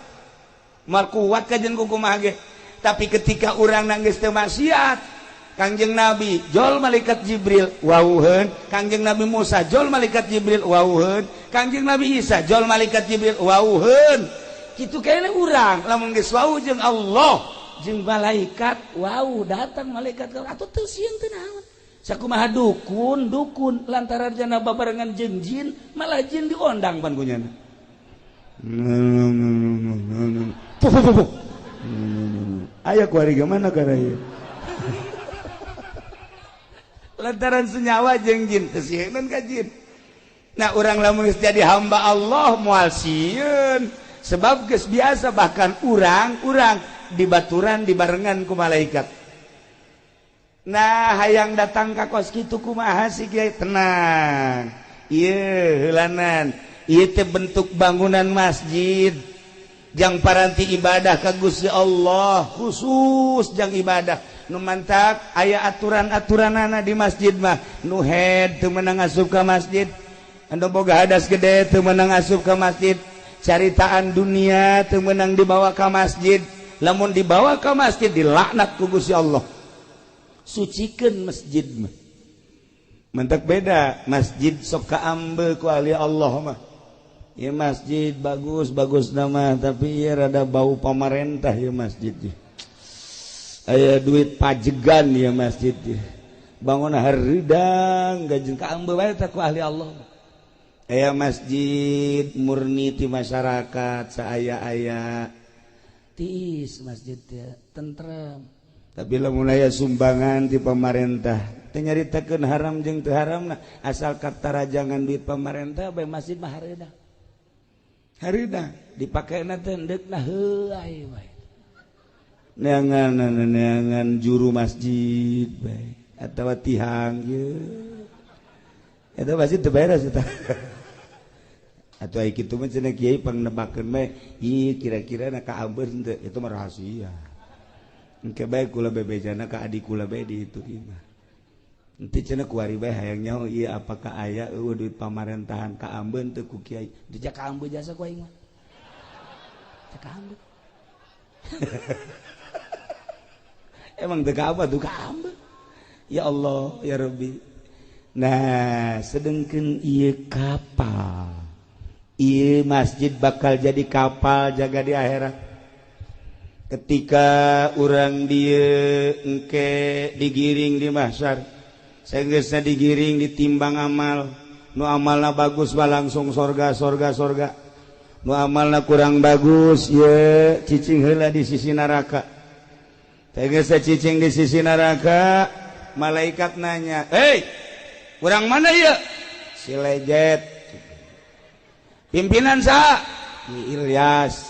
mal kuat kajen kumaha ge tapi ketika urang nanggeus teu maksiat Kangjeng Nabi jol malaikat Jibril wauheun Kangjeng Nabi Musa jol malaikat Jibril wauheun Kangjeng Nabi Isa jol malaikat Jibril wauheun kitu kene urang lamun geus wau jeung Allah jeung malaikat wau datang malaikat atuh teu sieun teu naon sakumaha dukun lantaran jana babarengan jeung jin malah jin diondang pan kunyana aya kuari mana karaya lantaran senyawa jeung jin teu sieun ka jin nah urang lamun geus jadi hamba Allah moal sieun sebab geus biasa bahkan urang dibaturan dibarengan ku malaikat nah hayang datang ka kos kitu kumaha si kiai tenang ieu heulanan ieu teh bentuk bangunan masjid jang paranti ibadah ka Gusti Allah khusus jang ibadah nu mantak aya aturan-aturanana di masjid mah nu head teu meunang asup ka masjid anu boga hadas gede teu meunang asup ka masjid caritaan dunia teu meunang dibawa ka masjid lamun dibawa ka masjid dilaknat ku Gusti Allah sucikeun masjid mah mantak beda masjid sok kaambe ku ahli Allah mah ieu masjid bagus nama tapi ieu rada bau pamarentah ieu masjid aya duit pajegan ya masjid bangun haridang gajeng kaambe bae teh ku ahli Allah aya masjid murni ti masyarakat saaya-aya tiis masjid teh tentrem tapi lamun aya sumbangan ti pamarentah teh nyaritakeun haram jeung teu haramna asal katarajangan duit pamarentah bae masjid mah haridang dipakena teh endekna heuai bae neangan juru masjid bae atawa tihang ye eta masjid teu beres eta atuh ai kitu mah cenah kiai pangnebakeun bae ieu kira-kira na kaambeun teu itu mah rahasia engke bae kula bebejana ka adik kula bae di itu imah ente cenah kuari bae hayang nyaho ieu apakah aya eueuh duit pamarentahan kaambeun teu ku kiai dijak kaambeun jasa ku aing mah cak kaambeun emang teu ka apa tuh kaambeun ya Allah ya Rabbi nah sedengkeun ieu kapal ieu masjid bakal jadi kapal jaga di akhirat ketika urang dieu engke digiring di mahsyar Sanggeusna digiring ditimbang amal. Nu amalna bagus mah langsung sorga. Nu amalna kurang bagus ye cicing heula di sisi neraka. Sanggeusna cicing di sisi neraka, malaikat nanya, "Hei, urang mana ieu?" Si Lejet. Pimpinan saha? Ki Ilyas.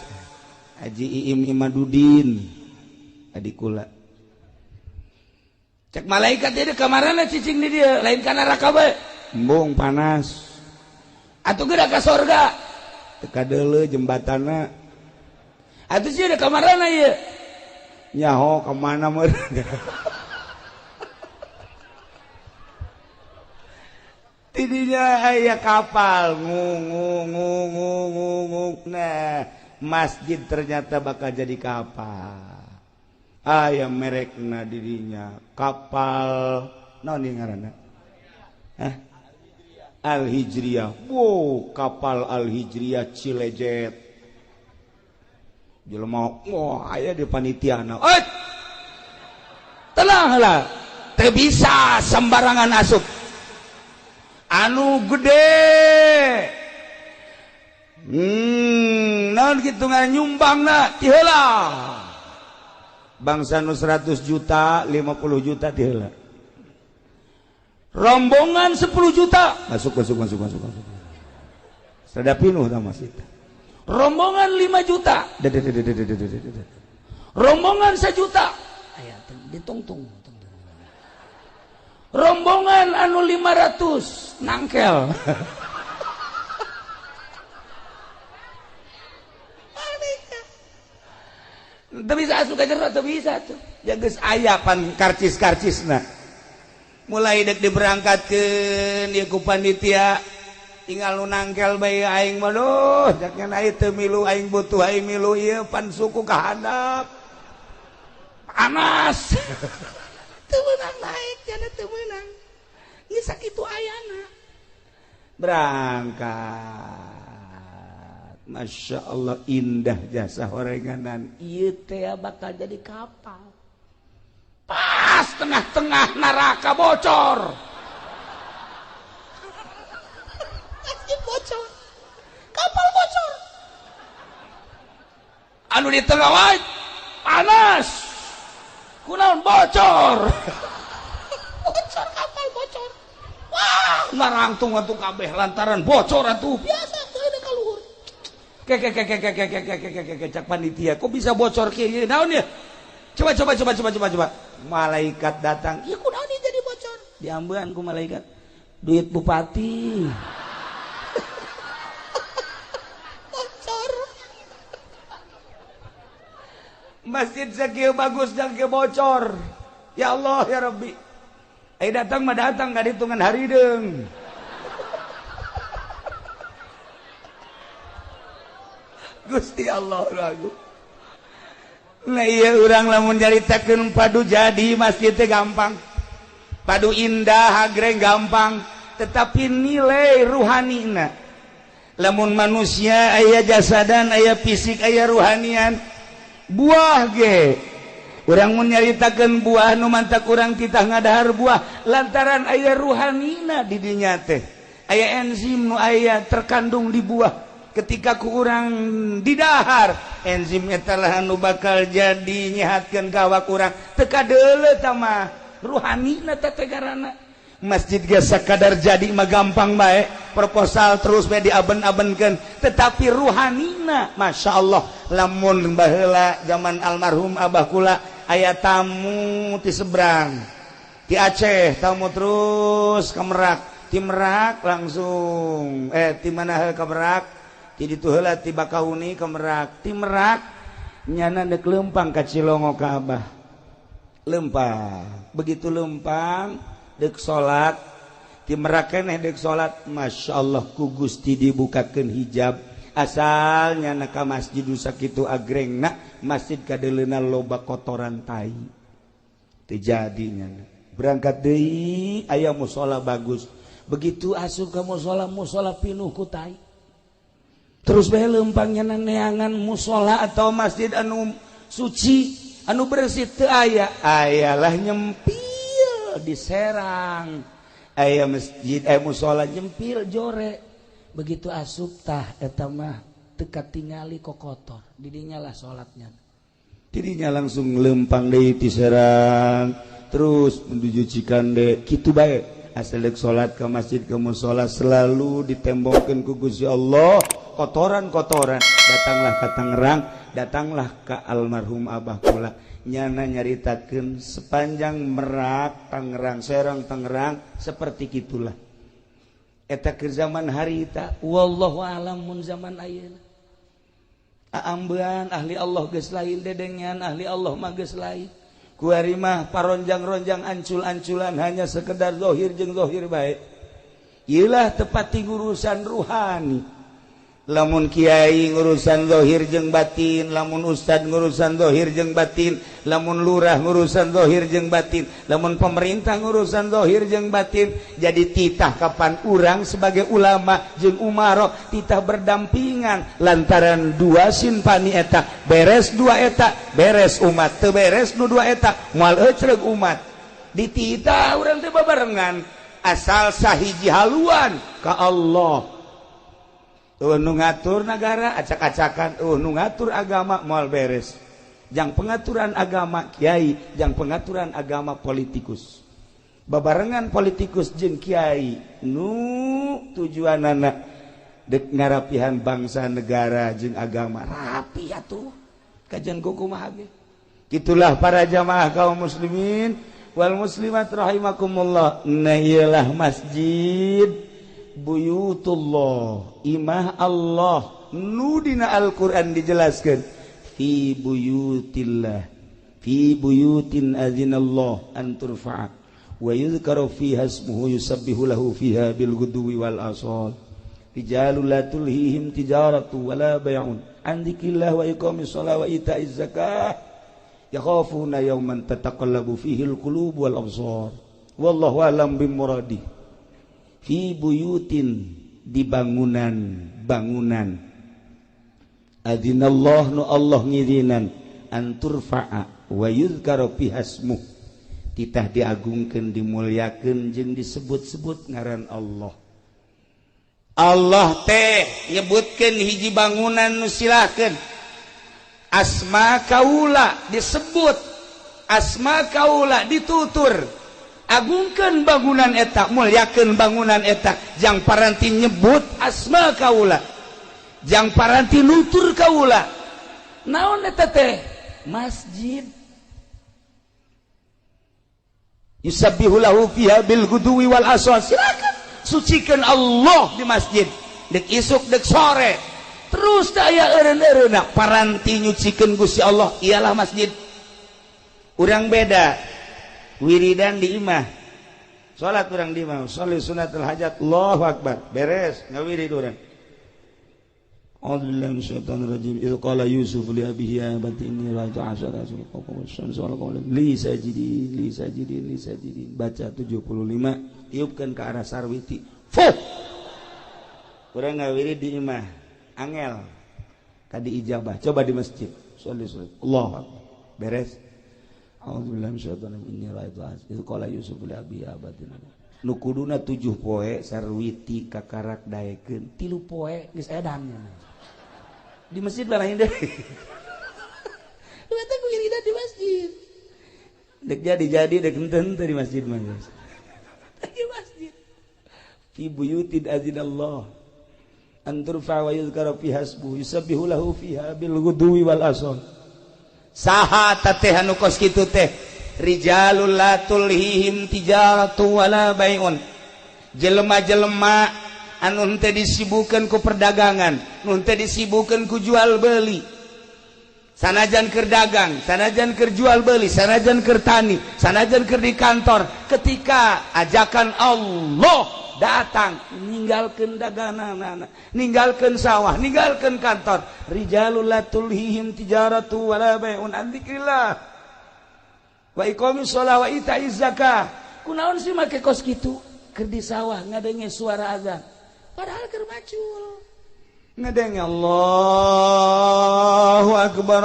Haji Iim Imadudin. Adikula. Cek malaikat dia kamarana cicing di dia, lain ka neraka bae. Embung panas. Atuh geura ka sorga. Teu kadeuleu jembatanna. Atuh sieun da kamarana ieu. Nyaho ka mana meureun. Tidinya aya kapal ngung. Nah, masjid ternyata bakal jadi kapal. Aya merekna dirinya kapal naon ieu ngaranna? Al-Hijriyah. Wow, kapal Al-Hijriyah Cilejet. Jelema aya di panitiana. Tenang heula. Teu bisa sembarangan asup. Anu gede. Naon kitu nyumbangna ti heula. Bangsa nu 100 juta, 50 juta ti heula. Rombongan 10 juta. Masuk. Sada pinuh tah masjid. Rombongan 5 juta. Rombongan 1 juta. Aya ditungtung. Rombongan anu 500 nangkel. Teu bisa asup ka jero, teu bisa tuh. Ya geus aya pan karcis-karcisna. Mulai dek diberangkatkeun ieu ku panitia, tinggal nu nangkel bae aing mah duh, jakna aya teu milu aing butuh aing milu ieu pan suku ka handap. Panas. Teu meunang naik, jana teu meunang. Ieu sakitu ayana. Berangkat. Masya Allah indah jasa horenganan. Ieu teh bakal jadi kapal. Pas tengah-tengah neraka bocor. Bocor. Kapal bocor. Anu di tengah wae panas. Kunaon bocor. Bocor kapal bocor. Wah, ngarangtung atuh kabeh lantaran bocor atuh. Biasa teu ada ka luhur. Cak panitia, kok bisa bocor kieu? Naon ya? Coba. Malaikat datang. Ya kunaon ieu jadi bocor? Diambean ku malaikat. Duit bupati. Bocor. Masjid sakieu bagus dan ke bocor. Ya Allah ya Rabbi. Datang mah datang ka ditungan harideung. Gusti Allah lagu. Nah iya urang lamun nyaritakeun padu jadi masjid teh gampang. Padu indah hagreng gampang, tetapi nilai ruhanina. Lamun manusia aya jasadan, aya fisik, aya ruhanian. Buah ge. Urang mun nyaritakeun buah nu mantak urang titah ngadahar buah lantaran aya ruhanina di dinya teh. Aya enzim nu aya terkandung di buah. Ketika ku urang didahar enzim eta lah anu bakal jadi nyehatkeun ka awak urang teu kadeuleu tah mah ruhanina teh tegarana. Masjid ge sakadar jadi mah gampang bae, proposal terus bae diaben-abenkeun, tetapi ruhanina masyaallah. Lamun baheula zaman almarhum abah kula aya tamu ti seberang ti Aceh, tamu terus ka Merak, ti Merak langsung ti mana ka Merak, ti ditu heula ti Bakauni ka Merak, ti Merak nyana deuk leumpang ka Cilongo ka abah. Leumpang, begitu leumpang deuk salat ti Merak keneh deuk salat, masyaallah ku Gusti dibukakeun hijab. Asalnya ka masjid sakitu agrengna, masjid kadeleuna loba kotoran tai. Teu jadinya. Berangkat deui aya mushola bagus. Begitu asup ka mushola pinuh ku tai. Terus bae leumpangnya neangan mushola atau masjid anu suci, anu bersih teu aya. Ayalah nyempil diserang aya masjid mushola jempil jore begitu asuptah eta mah teka tingali kok kotor didinya lah salatnya tidinya langsung lempang deui ti serang terus menuju Cikande kitu bae asal deuk salat ke masjid ke mushola selalu ditembokkeun ku Gusti Allah kotoran-kotoran datanglah ka Tangerang datanglah ka almarhum Abah kula nyana nyaritakeun sepanjang Merak Tangerang Serang Tangerang seperti gitulah eta keur zaman harita wallahu alam mun zaman ayeuna aambean ahli Allah geus lain dedengan ahli Allah mah geus lain kuari mah paronjang-ronjang ancul-anculan hanya sekedar zahir jeung zahir bae ieu lah tepati urusan ruhani lamun kiai ngurusan zahir jeung batin lamun ustad ngurusan zahir jeung batin lamun lurah ngurusan zahir jeung batin lamun pemerintah ngurusan zahir jeung batin jadi titah kapan urang sebagai ulama jeung umaro titah berdampingan lantaran dua simpani eta beres dua eta beres umat teu beres nu dua eta moal ecreg umat dititah urang teh babarengan asal sahiji haluan ka Allah nu ngatur negara acak-acakan nu ngatur agama moal beres jang pengaturan agama kiai jang pengaturan agama politikus babarengan politikus jeung kiai nu tujuanana dek ngarapihan bangsa negara jeung agama rapi atuh kajian kumaha ge gitulah para jamaah kaum muslimin wal muslimat rahimakumullah nah iyalah masjid buyutullah imah Allah nu dina Al-Qur'an dijelaskeun fi buyutillah fi buyutin adzinallah an turfa'a wa yuzkaru fiha ismuhu yusabbihu lahu fiha bil ghudwi wal asal rijalul la tulhihim tijaratu wala bai'un an dzikrillah wa iqamis shalah wa ita'iz zakah yakhafuna yawman tataqallabu fihi al qulub wal absar wallahu a'lam bimuradi fi buyutin di bangunan adzinallah nu Allah ngirinan anturfa'a wa yuzkaru fiha ismuh titah diagungkeun dimuliakeun jeung disebut-sebut ngaran Allah Allah teh nyebutkeun hiji bangunan nu silakeun asma kaula disebut asma kaula ditutur agungkeun bangunan eta mulyakeun bangunan eta jang paranti nyebut asma kaula jang paranti nutur kaula naon eta teh masjid yusabbihu lahu fiha bil ghudwi wal asal silakan sucikeun Allah di masjid dek isuk dek sore terus aya eureun-eureunna paranti nyucikeun Gusti Allah ialah masjid urang beda wiridan di imah salat urang di imah sholli sunatul hajat Allahu akbar beres ngawirid urang a'udzubillahi minasyaitonir rajim idz qala yusuf li abihi ya abati inni ra'aytu 'ashara kawkaban li sajidin baca 75 tiupkeun ke arah sarwiti fuh urang ngawirid di imah angel kadi ijabah coba di masjid sholli Allahu akbar beres a'udzubillahi minasyaitonir rajim inni ra'aytu idz qala yusuf li abihi ya abati nu kuduna 7 poe sarwiti kakarak daekeun 3 poe geus edan di masjid barahin deui eta ku wiridan di masjid dek jadi dek henteu di masjid mah di masjid fi buyutin adzinallah an turfa wa yuzkara fiha ismuhu yusabbihu lahu fiha bil ghudwi wal asal saha teh anu kos kitu teh rijalul la tulhihim tijaratu wala bai'un jelema-jelema anu henteu disibukeun ku perdagangan nu henteu disibukeun ku jual beli sanajan keur dagang sanajan keur jual beli sanajan keur tani sanajan keur di kantor ketika ajakan Allah datang ninggalkeun dagangan ninggalkeun sawah ninggalkeun kantor rijalul la tulhihim tijaratu wala bai'un an dzikrillah wa iqamis shalah wa ita'iz zakah kunaon sih make kos kitu keur di sawah ngadenge suara azan padahal keur macul ngadenge Allahu akbar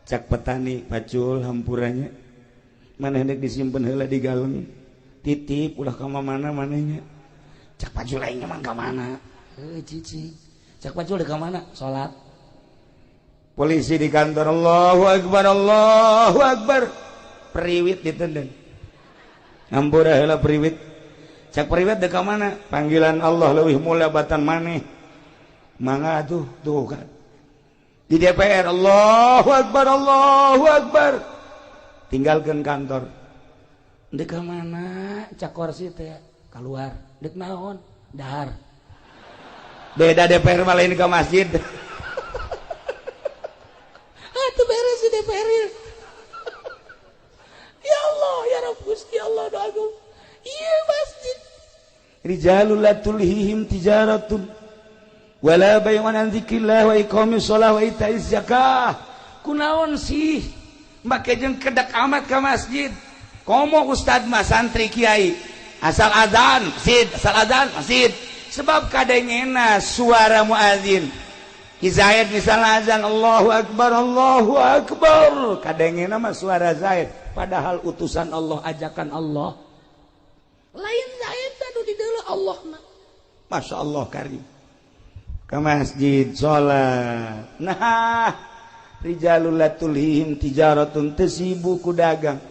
cak petani pacul hampuranya mana hendak disimpan heula di galeng titip ulah ka mana manehnya cak pacul lainnya mah ka mana cici cak pacul ka mana salat polisi di kantor Allahu akbar periwit ditendang ngampura heula periwit cak periwit dek ka mana panggilan Allah leuwih mulia batan maneh mangga tuh kan di DPR Allahu akbar tinggalkan kantor dek ka mana cak kursi teh keluar dek naon dahar beda DPR malah ini ke masjid itu beres di DPR ya Allah ya Rabb Gusti Allah doaku iya masjid rijalul la tulhihim tijaratun wala bay'un an dzikrillah wa iqamis shalah wa ita'iz zakah kunaon sih make jeung kedak amat ka masjid komo ustad mah santri kiai asal adzan masjid sebab kadengena suara muadzin Ki Zaid misalnya azan Allahu akbar kadengena mah suara Zaid padahal utusan Allah ajakan Allah lain Zaid anu di deuleu Allah mah Masya Allah karim ke masjid sholat nah rijalul la tulhihim tijaratun tesibu ku dagang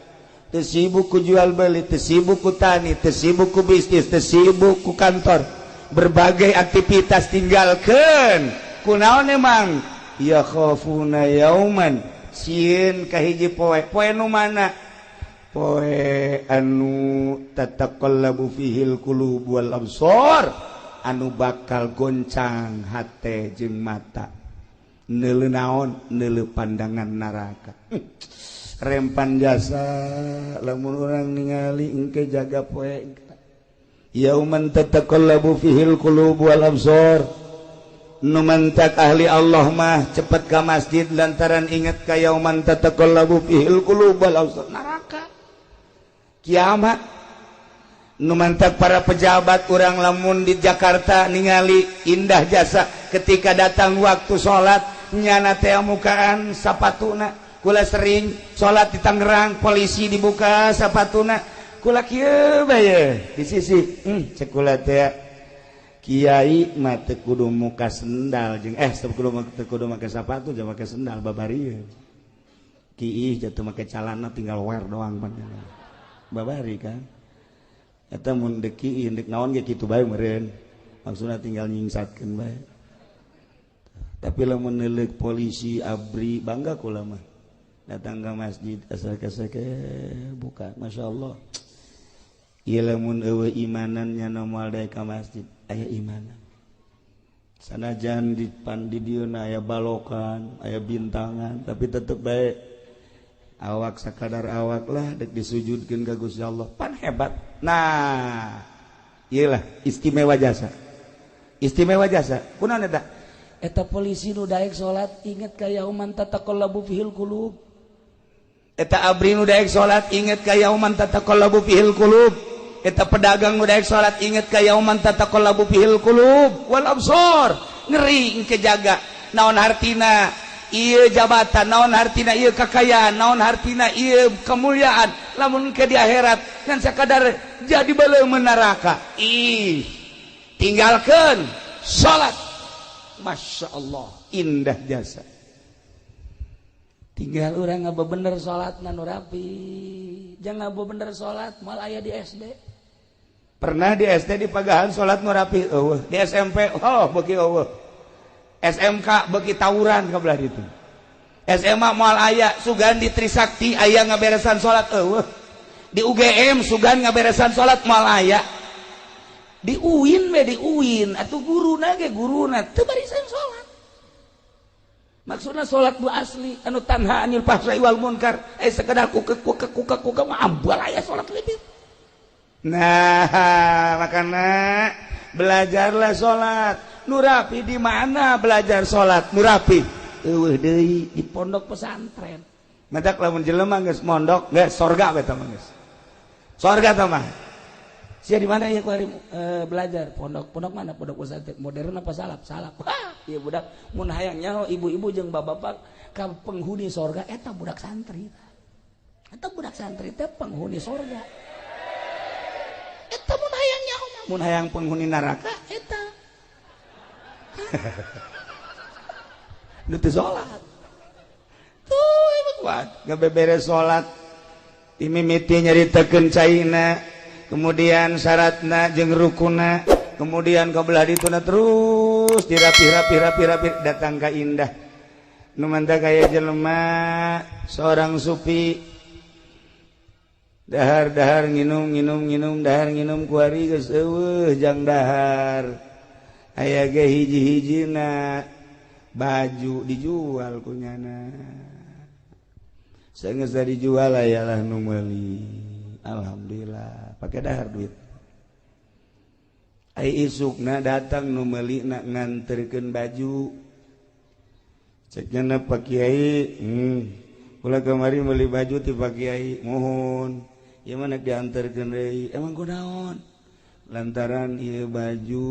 tesibu ku jual beli tesibu ku tani tesibu ku bisnis tesibu ku kantor berbagai aktivitas tinggalkan kunaon emang ya khafuna yauman sieun kahiji poe nu mana poe anu tataqallabu fihil qulub wal absar anu bakal goncang hate jeung mata neuleu naon neuleu pandangan neraka rempan jasa lamun urang ningali engke jaga poe yauman tataqallabu fihil qulub wal absar nu mantak ahli Allah mah cepet ka masjid lantaran inget ka yauman tataqallabu fihil qulub wal absar neraka kiamat nu mantak para pejabat urang lamun di Jakarta ningali indah jasa ketika datang waktu salat nyana teh mukaan sapatuna kula sering salat di Tangerang polisi dibuka sapatuna kula kieu bae di sisi cek kula teh kiai mah teu kudu muka sendal jeung teu kudu make sapatu jeung make sendal babari kiih jatuh make calana tinggal wear doang babari kan eta mun deuk kiih deuk naon ge kitu bae meureun maksudna tinggal nyingsatkeun bae tapi lamun neuleuk polisi abri bangga kula mah datang ke masjid asal-asal buka Masya Allah ieu lamun eueuh imanan nya moal daek ka masjid aya imanan sanajan di dieuna aya balokan aya bintangan tapi tetep bae awak sakadar awak lah dek disujudkeun ka Gusti Allah pan hebat nah ieu lah istimewa jasa kunaon eta polisi nu daek salat inget ka yauman tataqallabu fihil qulub eta abri nu daek salat inget ka yauman tataqallabu fihil qulub eta pedagang nu daek salat inget ka yauman tataqallabu fihil qulub wal absar ngeri engke jaga naon hartina ieu jabatan naon hartina ieu kakayaan naon hartina ieu kemuliaan lamun ke di akhirat ngan sakadar jadi baleung neraka tinggalkeun salat Masya Allah indah jasa tinggal orang ngaba bener sholat nu rapi jangan ngaba bener sholat malah aya di SD pernah di SD di Pagahan sholat nu rapi di SMP beuki SMK beuki tawuran kabelah itu SMA moal aya sugan di Trisakti aya ngaberesan sholat di UGM sugan ngaberesan sholat moal aya di UIN atuh guruna teu barisan sholat maksudna sholat nu asli anu tanha anil fahsya'i wal munkar sekedar kuka mah ambal aya sholat lebih nah makana belajarlah sholat nu rapi di mana belajar sholat nu rapi eueuh deui di pondok pesantren madak lamun jelema geus mondok geus sorga beta mah geus sorga tah mah sia di mana ya kuari belajar pondok mana pondok pesantren modern apa salap ieu budak mun hayang nyaho ibu-ibu jeung bapak-bapak ka penghuni sorga eta budak santri Eta budak santri teh penghuni surga. Eta mun hayang nyaho mah mun hayang penghuni neraka eta. Nu teu salat. Tuh emang kuat ngabeberes salat. Imimiti nyaritakeun caina, kemudian syaratna jeung rukunna, kemudian kabelah dituna terus dirapi datang ka indah. Nu mantap kaya jelema seorang sufi dahar nginum dahar nginum kuari geus eueuh jang dahar aya ge hiji-hijina baju dijual kunyana saenggeus dijual ayalah nu meuli alhamdulillah pake dahar duit ai isukna datang nu meuli na nganterkeun baju ceknya Pak Kiai ulah kemari meuli baju ti Pak Kiai mohon ieu mah dianterkeun deui emang kunaon lantaran ieu baju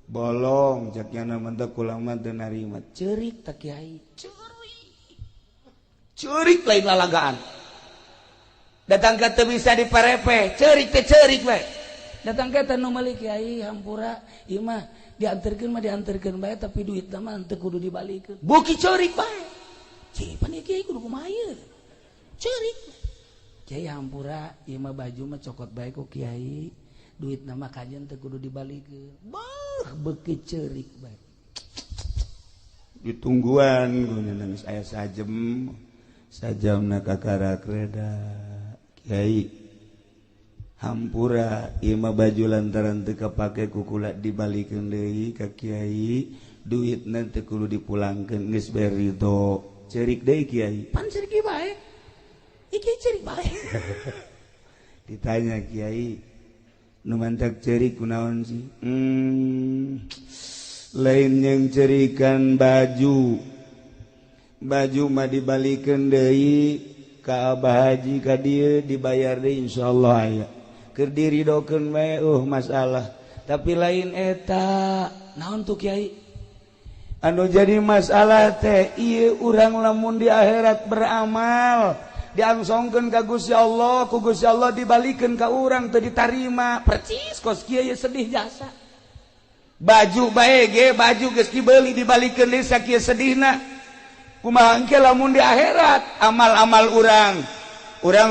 bolong ceknya mentek kula mah teu narima ceurik tak Kiai ceurik lain lalagaan datang ka teu bisa diparepe ceurik teh ceurik we datang ka teh nu meuli Kiai hampura ieu mah dianterkeun bae tapi duitna mah teu kudu dibalikeun buki ceurik bae cing pan Kiai kudu kumaha ieu ceurik Kiai hampura ieu mah baju mah cokot bae ku Kiai duitna mah kajen teu kudu dibalikeun beuki ceurik bae ditungguan guna nangis aya sajamna kakara kreda Kiai hampura ieu mah baju lantaran teu kapake ku kula dibalikeun deui ka Kiai duitna teu kudu dipulangkeun geus bae ridho ceurik deui Kiai pan ceurik bae iki ceurik bae ditanya Kiai nu mantak ceurik kunaon sih lain yang ceurikan baju mah dibalikeun deui ka Abah Haji ka dieu dibayar deui insyaallah aya keur diridokeun we masalah tapi lain eta naon tuh Kiai anu jadi masalah teh ieu urang lamun di akhirat beramal diangsongkeun ka Gusti Allah ku Gusti Allah dibalikeun ka urang teu ditarima percis kos kieu sedih jasa baju bae ge baju geus dibeuli dibalikeun deui sakieu sedihna kumaha engke lamun di akhirat amal-amal urang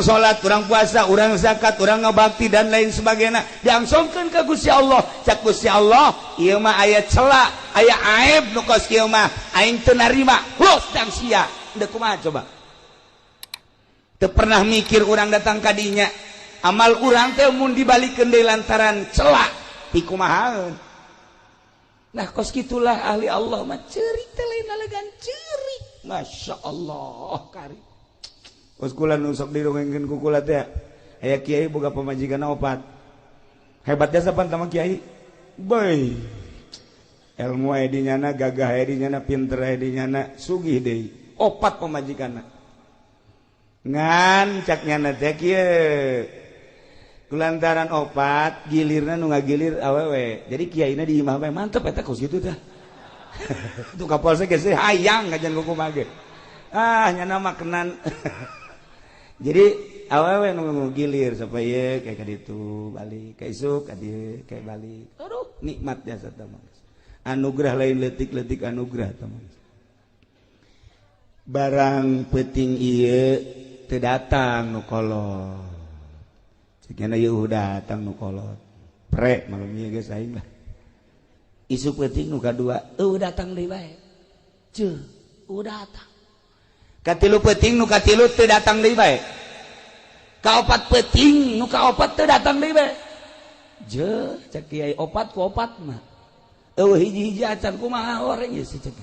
salat, urang puasa, urang zakat, urang ngabakti dan lain sebagainya diangsongkeun ka Gusti Allah. Cak Gusti Allah, ieu mah aya cela, aya aib nu kos kieu mah aing teu narima. Los dang sia. Teu kumaha coba? Teu pernah mikir urang datang ka dinya. Amal urang teh mun dibalikeun deui lantaran cela, ti kumahaeun. Nah, kos kitulah ahli Allah mah ceurik teh lain nalegan ceurik. Masyaallah kari. Kos kula nu sok dirongengkeun ku kula teh aya kiai boga pamajikanna opat. Hebatnya sapan tama kiai? Boy. Ilmu aya di nyana, gagah aya di nyana, pinter aya di nyana, sugih deui. Opat pamajikanna. Ngan cak nyana teh kieu. Kulantaran opat, gilirna nu ngagilir awewe. Jadi kiaina di imah bae mantep eta kos kitu teh. Tu kapolsek geus hayang ngajan kumaha ge. Ah nyana makenan. Jadi awewe nu gilir supaya kayak kaditu balik ka isuk ka dieu kayak balik. Aduh nikmat jasa teman. Anugerah lain leutik-leutik anugerah teman. Barang peuting ieu teu datang nu kolot. Ceukna ieu datang nu kolot. Pre malem ieu geus aing lah. Isu peuting nu kadua datang deui bae. Ceuh datang. Katilu peuting nu katilu teu datang deui bae. Kaopat peuting nu kaopat teu datang deui bae. Jeuh cek kiai opat ku opat mah. Eueuh hiji-hiji acan kumaha oreng ieu si ceuk.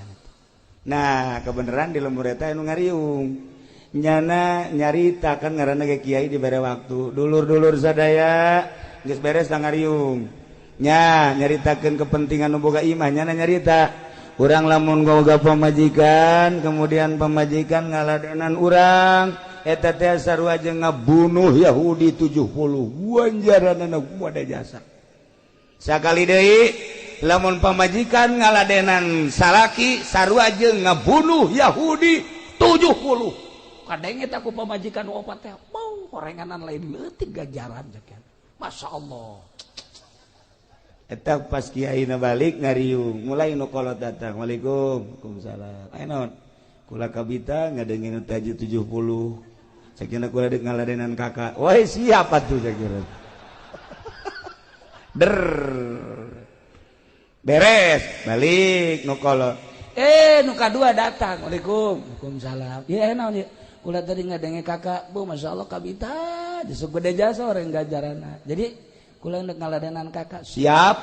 Nah, kebenaran di lembur eta anu ngariung. Nyana nyarita kan ngaranna ge kiai dibere waktu. Dulur-dulur sadaya geus beres da ngariung. Nya nyaritakeun kepentingan nu boga imah nyana nyarita. Urang lamun boga pamajikan, kemudian pamajikan ngaladenan urang, eta teh sarua jeung ngabunuh Yahudi 70. Ganjaranna kumaha jasa. Sakali deui lamun pamajikan ngaladenan salaki sarua jeung ngabunuh Yahudi 70. kadang eta ku pamajikan opat teh mau gorenganan lain leutik ganjaran jakeun. Masyaallah. Eta pas kiaina balik ngariung, mulai nu kolot datang. Waalaikumsalam. Aya naon? Kula kabita ngadengin taji 70. Sakina kula deuk ngaladenan kakak. Wah, siapa tuh sakira? Beres, balik nu kolot. Nu kadua datang. Waalaikumsalam. Ieu naon ieu? Kula tadi ngadenge kakak, Bu, masyaallah kabita, disuk gede jasa orang ganjaranna. Jadi kula hendak ngaladenan kakak. Siap.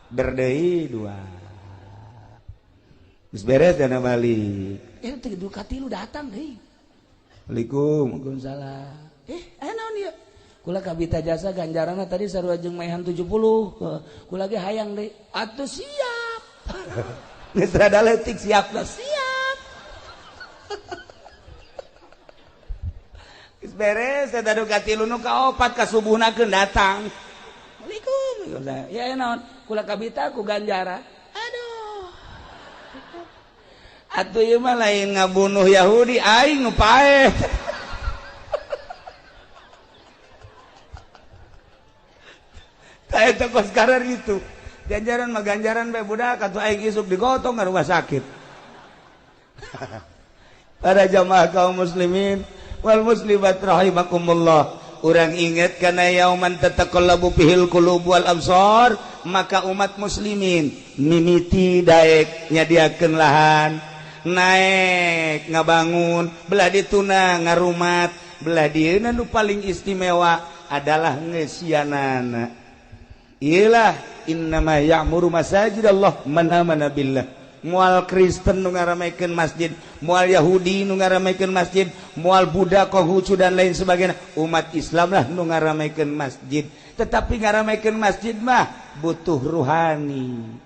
Berdeui 2. Geus beres dana balik. Teh du katilu datang deui. Waalaikumsalam. Naon ieu? Kula kabita jasa ganjaranna tadi sarua jeung maehan 70. Kula ge hayang deui. Atuh siap. Geus rada leutik siapna. Siap. Geus beres eta du katilu nu kaopat kasubuhnakeun datang. Waalaikumsalam. Ya naon? Kula kabita ku ganjara. Aduh. Atuh ieu mah lain ngabunuh Yahudi aing nu paeh. Tah eta kos karar itu. Ganjaran mah ganjaran bae budak atuh aing isuk digotong ka rumah sakit. Para jamaah kaum muslimin wal muslimat rahimakumullah. Urang inget kana yauman tataqallabu fihil qulub wal absar, maka umat muslimin mimiti daek nyadiakeun lahan, naek ngabangun, belah dituna ngarumat, belah dieuna nu paling istimewa adalah ngesianana. Iyalah innama ya'muru masajidallah man amana billah. Mual Kristen nu ngaramekeun masjid, mual Yahudi nu ngaramekeun masjid, mual Buddha, Konghucu dan lain sebagainya, umat Islam lah nu ngaramekeun masjid. Tetapi ngaramekeun masjid mah butuh ruhani.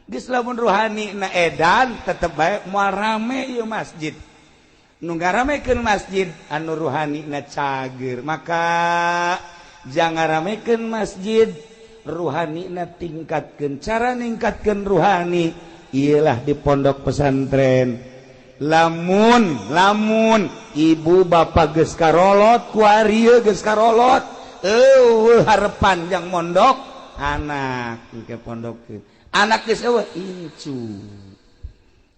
Geus lamun ruhani na edan tetep bae moal rame ieu masjid. Nu ngaramekeun masjid anu ruhani na cager. Maka jangan ngaramekeun masjid, ruhani na tingkatkeun. Cara ningkatkeun ruhani ialah di pondok pesantren. Lamun ibu bapak geus karolot ku arieu geus karolot, harepan jang mondok anak ke pondok. Anak geus eueuh incu.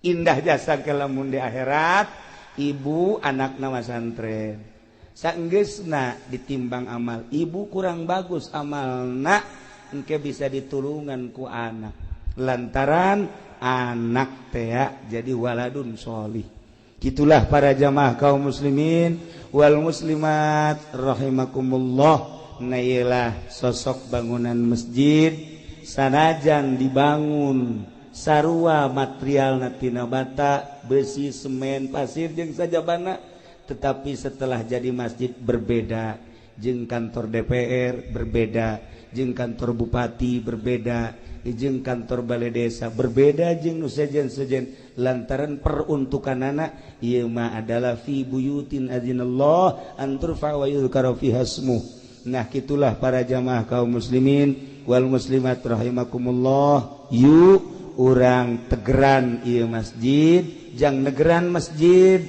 Indah jasa ke lamun di akhirat ibu anakna pesantren. Saenggeusna ditimbang amal, ibu kurang bagus amalna engke bisa ditulungan ku anak. Lantaran anak teh jadi waladun sholih. Gitulah para jamaah kaum muslimin wal muslimat rahimakumullah. Nailah sosok bangunan masjid sanajan dibangun sarua material tina bata, besi, semen, pasir jeung sajabana, tetapi setelah jadi masjid berbeda. Jeung kantor DPR berbeda, jeung kantor bupati berbeda, jeung kantor balai desa berbeda, jeung nu sejen-sejen lantaran peruntukanana ieu mah adalah fi buyutin adzinallah an turfa wa yuzkara fiha ismuh. Nah kitulah para jamaah kaum muslimin wal muslimat rahimakumullah. Yu urang tegeran ieu masjid, jang negeran masjid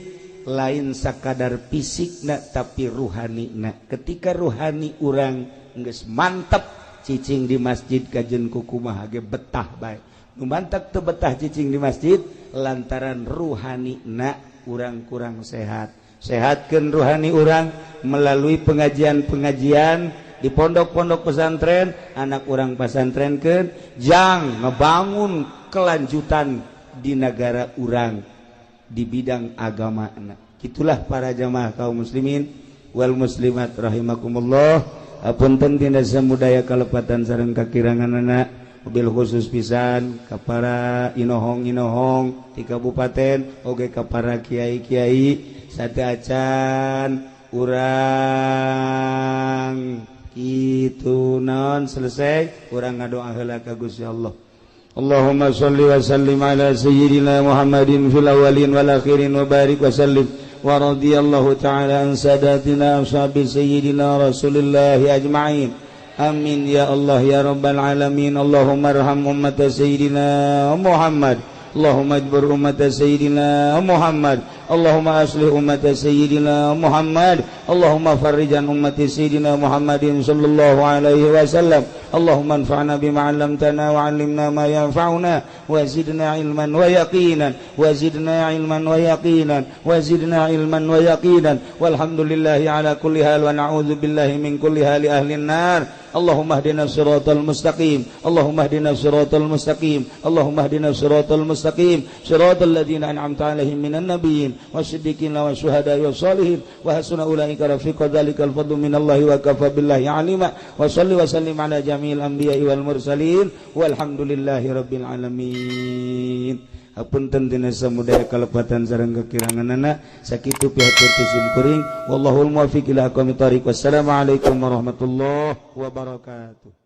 lain sakadar fisikna tapi ruhanina. Ketika ruhani urang geus mantep cicing di masjid kajen kukumaha ge betah bae. Nu mantap teu betah cicing di masjid lantaran ruhanina urang kurang sehat. Sehatkeun ruhani urang melalui pengajian-pengajian di pondok-pondok pesantren, anak urang pesantrenkeun jang ngebangun kelanjutan di negara urang di bidang agamana. Itulah para jamaah kaum muslimin wal muslimat rahimakumullah. Apunten tina samudaya kalepatan sareng kakiranganana, mobil khusus pisan ka para inohong-inohong ti kabupaten oge ka para kiai-kiai sate acan urang kitu naon selesai urang ngadoa heula ka Gusti Allah. Allahumma shalli wa sallim ala sayyidina Muhammadin fil awwalin wal akhirin wa barik wa sallim wa radiyallahu ta'ala an sadatina ashabi sayyidina Rasulillah ajma'in. Amin ya Allah ya rabbal alamin. Allahumma arham ummat sayyidina Muhammad Allahumma ajbur ummat sayyidina Muhammad Allahumma aslih ummat sayyidina Muhammad Allahumma farrijan ummat sayyidina Muhammadin sallallahu alaihi wasallam Allahumma anfa'na bima 'allamtana wa 'allimna ma yanfa'una wa zidna ilman wa yaqinan wa zidna ilman wa yaqinan wa zidna ilman wa yaqinan walhamdulillahi ala kulli hal wa na'udzu billahi min kulli hali ahli an-nar Allahumma hdina siratal mustaqim Allahumma hdina siratal mustaqim Allahumma hdina siratal mustaqim siratal ladzina an'amta 'alaihim minan nabiyyin wasiddiqin wa syuhada'i wassalihin wa hasuna ulaika rafiqa dzalikal fadlu minallahi wa kafa billahi 'alima wa shalli wa sallim 'ala jami'il anbiya'i wal mursalin walhamdulillahi rabbil alamin. Hapunten tina samudaya kalepatan sareng kekiranganana sakitu pihatur tisim kuring wallahul muwaffiq ila aqwamit thoriq. Wassalamualaikum warahmatullahi wabarakatuh.